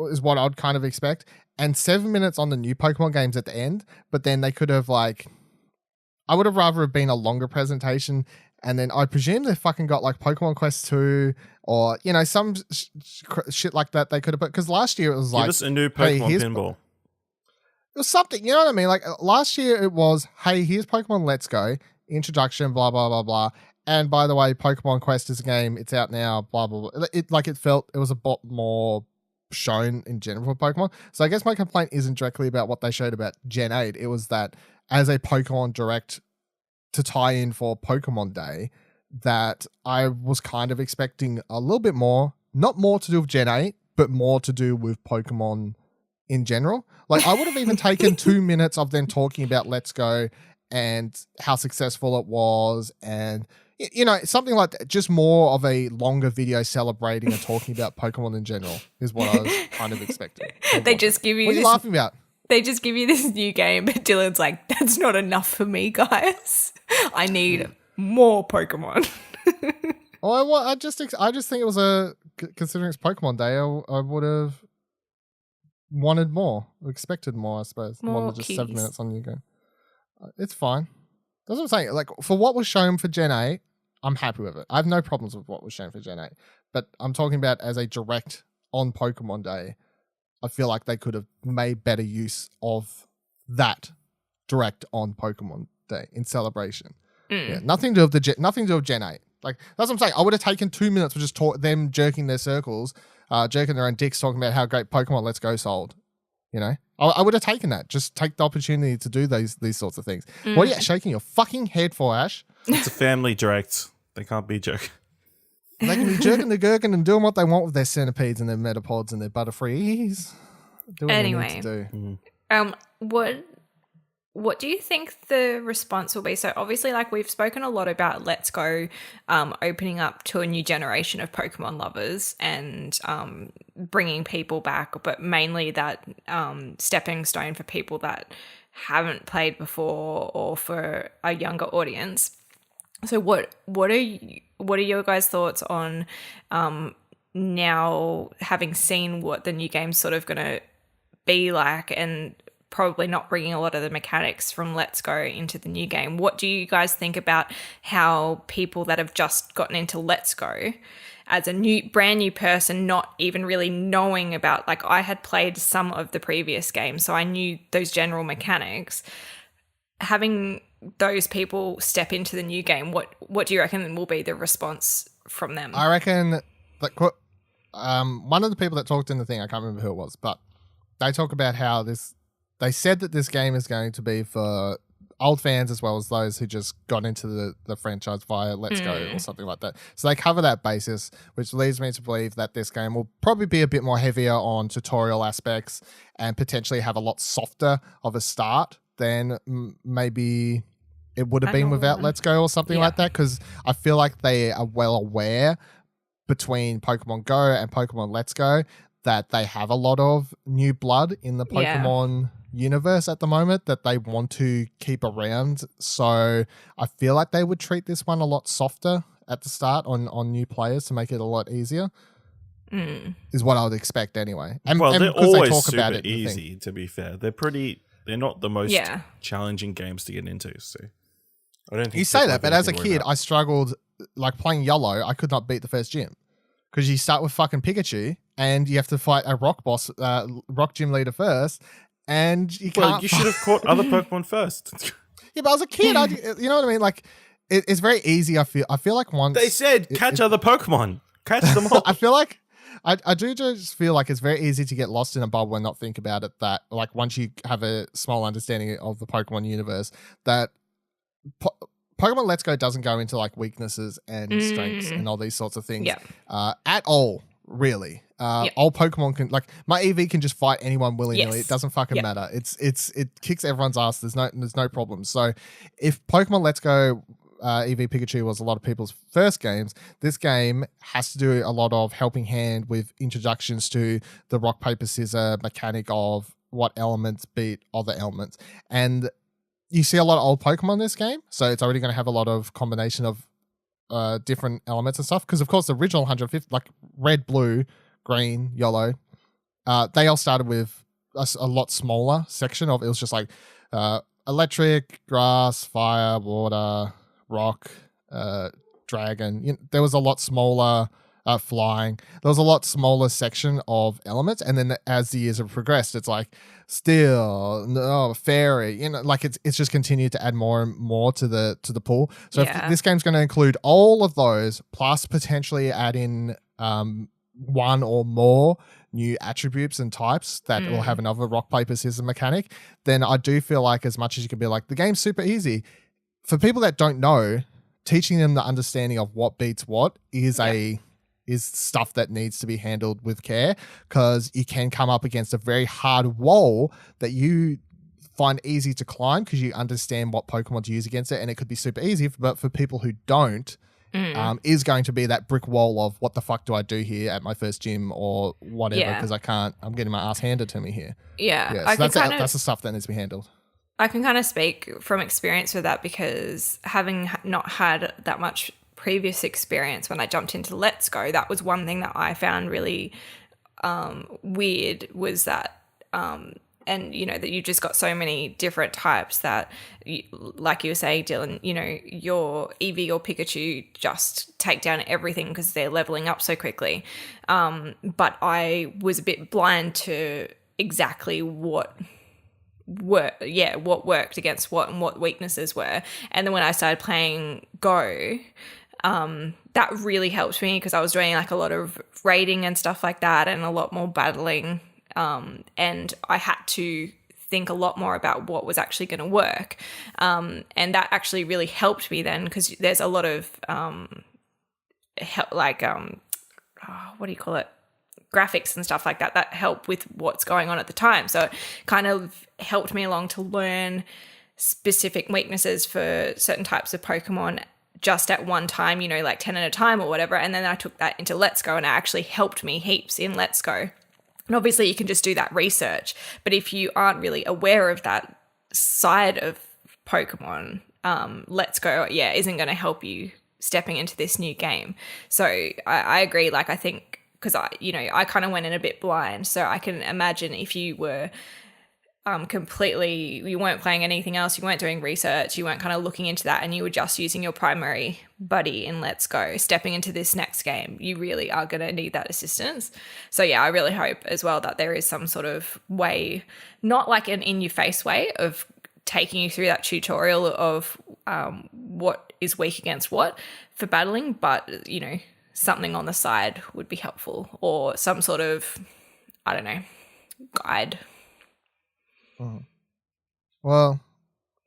is what I'd kind of expect. And 7 minutes on the new Pokemon games at the end, but then they could have like, I would have rather have been a longer presentation. And then I presume they fucking got like Pokemon Quest 2 or, some shit like that they could have put. Because last year it was like, give us a new Pokemon pinball. It was something, you know what I mean? Like last year it was, hey, here's Pokemon Let's Go, introduction, blah, blah, blah, blah. And by the way, Pokemon Quest is a game, it's out now, blah, blah, blah. It was a bit more shown in general for Pokemon. So I guess my complaint isn't directly about what they showed about Gen 8. It was that as a Pokemon Direct to tie in for Pokemon Day, that I was kind of expecting a little bit more, not more to do with Gen 8, but more to do with Pokemon in general. Like I would have even taken 2 minutes of them talking about Let's Go and how successful it was, and you know, something like that, just more of a longer video celebrating and talking about Pokemon in general is what I was kind of expecting. They just give you What are you laughing about? They just give you this new game, but Dylan's like, that's not enough for me, guys. I need more Pokemon. I just think it was considering it's Pokemon Day, I would have wanted more, expected more, I suppose. More than just 7 minutes on your game. It's fine. That's what I'm saying. Like, for what was shown for Gen 8, I'm happy with it. I have no problems with what was shown for Gen 8. But I'm talking about as a direct on Pokemon Day, I feel like they could have made better use of that direct on Pokemon Day in celebration. Yeah, nothing to do with Gen 8. Like, that's what I'm saying. I would have taken 2 minutes for just them jerking their circles, jerking their own dicks, talking about how great Pokemon Let's Go sold. You know, I would have taken that. Just take the opportunity to do these sorts of things. What are you shaking your fucking head for, Ash? It's a family direct. They can't be jerking. They can be jerking the gherkin and doing what they want with their centipedes and their metapods and their butterfrees. Do what they need to do. What do you think the response will be? So obviously, like we've spoken a lot about Let's Go opening up to a new generation of Pokemon lovers and bringing people back, but mainly that stepping stone for people that haven't played before or for a younger audience. So what are your guys' thoughts on now having seen what the new game's sort of going to be like and probably not bringing a lot of the mechanics from Let's Go into the new game? What do you guys think about how people that have just gotten into Let's Go as a brand new person, not even really knowing about, like I had played some of the previous games, so I knew those general mechanics. Having those people step into the new game, what do you reckon will be the response from them? I reckon one of the people that talked in the thing, I can't remember who it was, but they talk about how they said that this game is going to be for old fans as well as those who just got into the franchise via Let's Go or something like that. So they cover that basis, which leads me to believe that this game will probably be a bit more heavier on tutorial aspects and potentially have a lot softer of a start than maybe it would have been without Let's Go or something like that, because I feel like they are well aware between Pokemon Go and Pokemon Let's Go that they have a lot of new blood in the Pokemon universe at the moment that they want to keep around. So I feel like they would treat this one a lot softer at the start on new players to make it a lot easier. Is what I would expect anyway. And they're always super easy, to be fair. They're not the most challenging games to get into. So I don't think you say that, but as a kid, I struggled, like playing Yellow, I could not beat the first gym. Because you start with fucking Pikachu and you have to fight a rock boss, rock gym leader first, and you can't. Well, you should have caught other Pokemon first. Yeah, but I was a kid. You know what I mean? Like, it's very easy. I feel like once they said catch other Pokemon, catch them all. I feel like I do just feel like it's very easy to get lost in a bubble and not think about it. That like once you have a small understanding of the Pokemon universe, that Pokemon Let's Go doesn't go into like weaknesses and strengths and all these sorts of things at all, really. All Pokemon can, like, my EV can just fight anyone willy-nilly. It doesn't fucking matter. It kicks everyone's ass. There's no problem. So if Pokemon Let's Go EV Pikachu was a lot of people's first games, this game has to do a lot of helping hand with introductions to the rock, paper, scissor mechanic of what elements beat other elements. And you see a lot of old Pokemon in this game, so it's already going to have a lot of combination of different elements and stuff. Because, of course, the original 150, like red, blue, green, yellow, they all started with a lot smaller section of it. Was just like electric, grass, fire, water, rock, dragon. There was a lot smaller flying. There was a lot smaller section of elements, and then as the years have progressed, it's like steel, no, fairy, like it's just continued to add more and more to the pool. So if this game's going to include all of those, plus potentially add in one or more new attributes and types that will have another rock paper scissors mechanic, then I do feel like, as much as you can be like, the game's super easy, for people that don't know, teaching them the understanding of what beats what is stuff that needs to be handled with care, because you can come up against a very hard wall that you find easy to climb because you understand what Pokemon to use against it, and it could be super easy. But for people who don't, is going to be that brick wall of what the fuck do I do here at my first gym or whatever, because I'm getting my ass handed to me here. So that's the stuff that needs to be handled. I can kind of speak from experience with that, because having not had that much previous experience when I jumped into Let's Go, that was one thing that I found really weird, was that and that you just got so many different types that like you were saying, Dylan, your Eevee or Pikachu just take down everything because they're leveling up so quickly, but I was a bit blind to exactly what worked against what and what weaknesses were. And then when I started playing Go, that really helped me, because I was doing like a lot of raiding and stuff like that, and a lot more battling, and I had to think a lot more about what was actually going to work, and that actually really helped me then, because there's a lot of what do you call it, graphics and stuff like that help with what's going on at the time. So it kind of helped me along to learn specific weaknesses for certain types of Pokemon just at one time, like 10 at a time or whatever. And then I took that into Let's Go, and it actually helped me heaps in Let's Go. And obviously you can just do that research, but if you aren't really aware of that side of Pokemon, Let's Go, isn't going to help you stepping into this new game. So I agree. Like, I think, because I kind of went in a bit blind, so I can imagine if you were you weren't playing anything else, you weren't doing research, you weren't kind of looking into that, and you were just using your primary buddy in Let's Go, stepping into this next game, you really are going to need that assistance. So I really hope as well that there is some sort of way, not like an in-your-face way of taking you through that tutorial of what is weak against what for battling, but something on the side would be helpful, or some sort of, I don't know, guide. Well,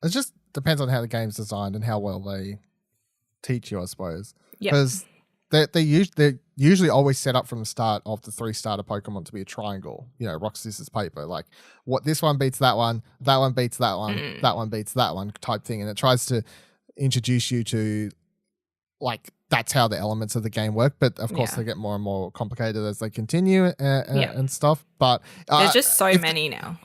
it just depends on how the game's designed and how well they teach you, I suppose. Because they're usually always set up from the start of the 3 starter Pokemon to be a triangle, rock, scissors, paper, like what this one beats that one beats that one, that one beats that one type thing. And it tries to introduce you to, like, that's how the elements of the game work. But of course they get more and more complicated as they continue and stuff. But there's just so many now.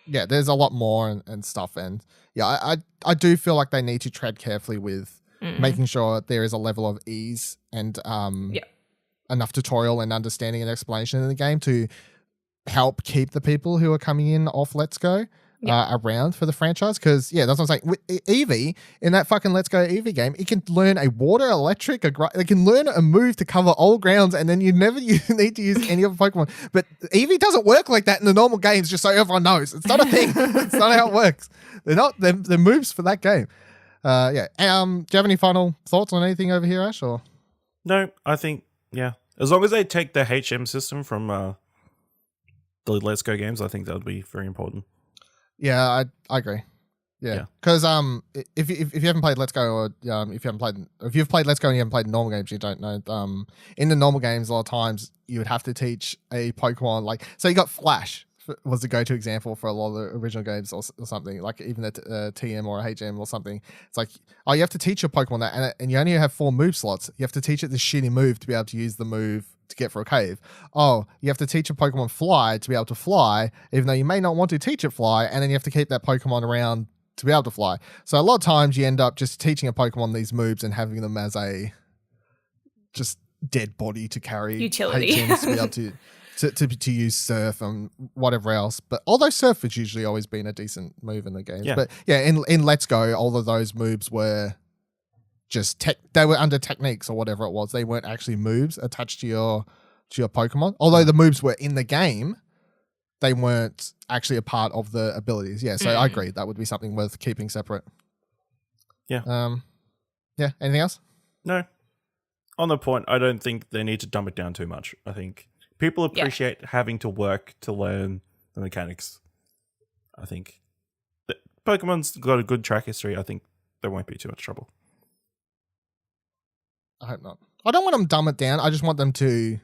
Yeah, there's a lot more and stuff. And I do feel like they need to tread carefully with making sure there is a level of ease and enough tutorial and understanding and explanation in the game to help keep the people who are coming in off Let's Go around for the franchise. Because that's what I'm saying. With Eevee, in that fucking Let's Go Eevee game, it can learn a water, electric, it can learn a move to cover all grounds, and then you never need to use any other Pokemon. But Eevee doesn't work like that in the normal games, just so everyone knows. It's not a thing. It's not how it works. They're moves for that game. Do you have any final thoughts on anything over here, Ash? Or? No, I think, as long as they take the HM system from the Let's Go games, I think that would be very important. Yeah, I agree. Yeah, because if you haven't played Let's Go, or if you've played Let's Go and you haven't played normal games, you don't know. In the normal games, a lot of times you would have to teach a Pokemon, like, so you got Flash was the go-to example for a lot of the original games or something, like even a TM or a HM or something. It's like, you have to teach your Pokemon that, and you only have 4 move slots. You have to teach it this shitty move to be able to use the move to get for a cave. Oh, you have to teach a Pokemon fly to be able to fly, even though you may not want to teach it fly, and then you have to keep that Pokemon around to be able to fly. So a lot of times you end up just teaching a Pokemon these moves and having them as a just dead body to carry utility HMs to be able to use Surf and whatever else. But although Surf has usually always been a decent move in the games. But in Let's Go, all of those moves were just they were under techniques or whatever it was. They weren't actually moves attached to your Pokemon. Although the moves were in the game, they weren't actually a part of the abilities. Yeah, so I agree. That would be something worth keeping separate. Yeah. Yeah. Anything else? No. On the point, I don't think they need to dumb it down too much. I think people appreciate having to work to learn the mechanics. I think Pokemon's got a good track history. I think there won't be too much trouble. I hope not. I don't want them to dumb it down. I just want them to...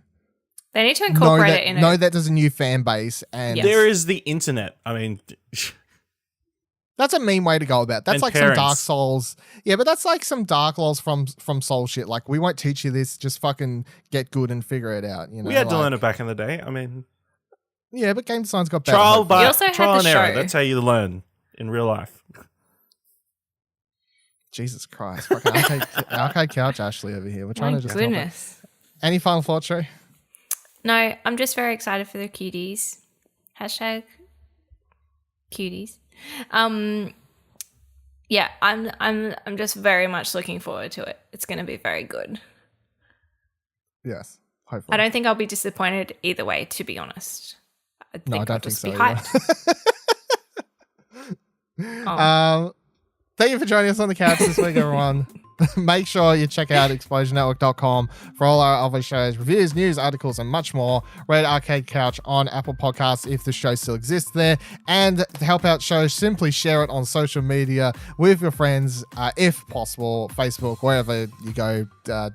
They need to incorporate it in know that there's a new fan base. And there is the internet. I mean... That's a mean way to go about it. That's and like parents. some Dark Souls. Yeah, but that's like some Dark Souls from Soul shit. Like, we won't teach you this. Just fucking get good and figure it out. You know, we had to learn it back in the day. I mean... Yeah, but game design's got better. Trial and the error. show. That's how you learn in real life. Jesus Christ. Fucking arcade couch Ashley over here. We're trying My to just... goodness. Any final thoughts, Cherie? No, I'm just very excited for the cuties. Hashtag cuties. Yeah, I'm just very much looking forward to it. It's going to be very good. Yes, hopefully. I don't think I'll be disappointed either way, to be honest. I think I'll think just so be either. hyped. Thank you for joining us on the couch this week, everyone. Make sure you check out explosionnetwork.com for all our other shows, reviews, news, articles, and much more. Rate Arcade Couch on Apple Podcasts if the show still exists there. And to help out shows, simply share it on social media with your friends, if possible, Facebook, wherever you go,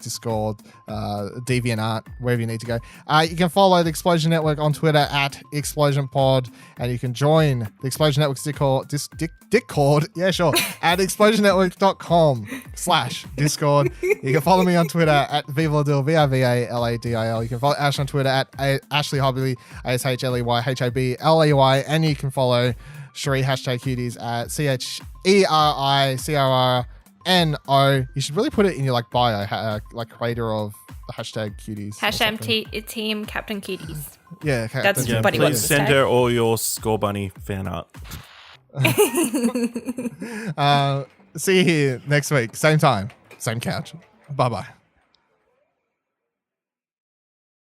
Discord, DeviantArt, wherever you need to go. You can follow the Explosion Network on Twitter at ExplosionPod, and you can join the Explosion Network's Discord, yeah, sure, at explosionnetwork.com/Discord. You can follow me on Twitter at Vivaladil, VIVALADIL. You can follow Ash on Twitter at Ashley Hobley, ASHLEYHABLAY, and you can follow Cherie #cuties at CHERICRRNO. You should really put it in your like bio, like creator of the #cuties. Hashtag team Captain Cuties. Yeah, That's Yeah, what he wants please to send say. her all your Score Bunny fan art. See you here next week, same time, same couch. Bye bye.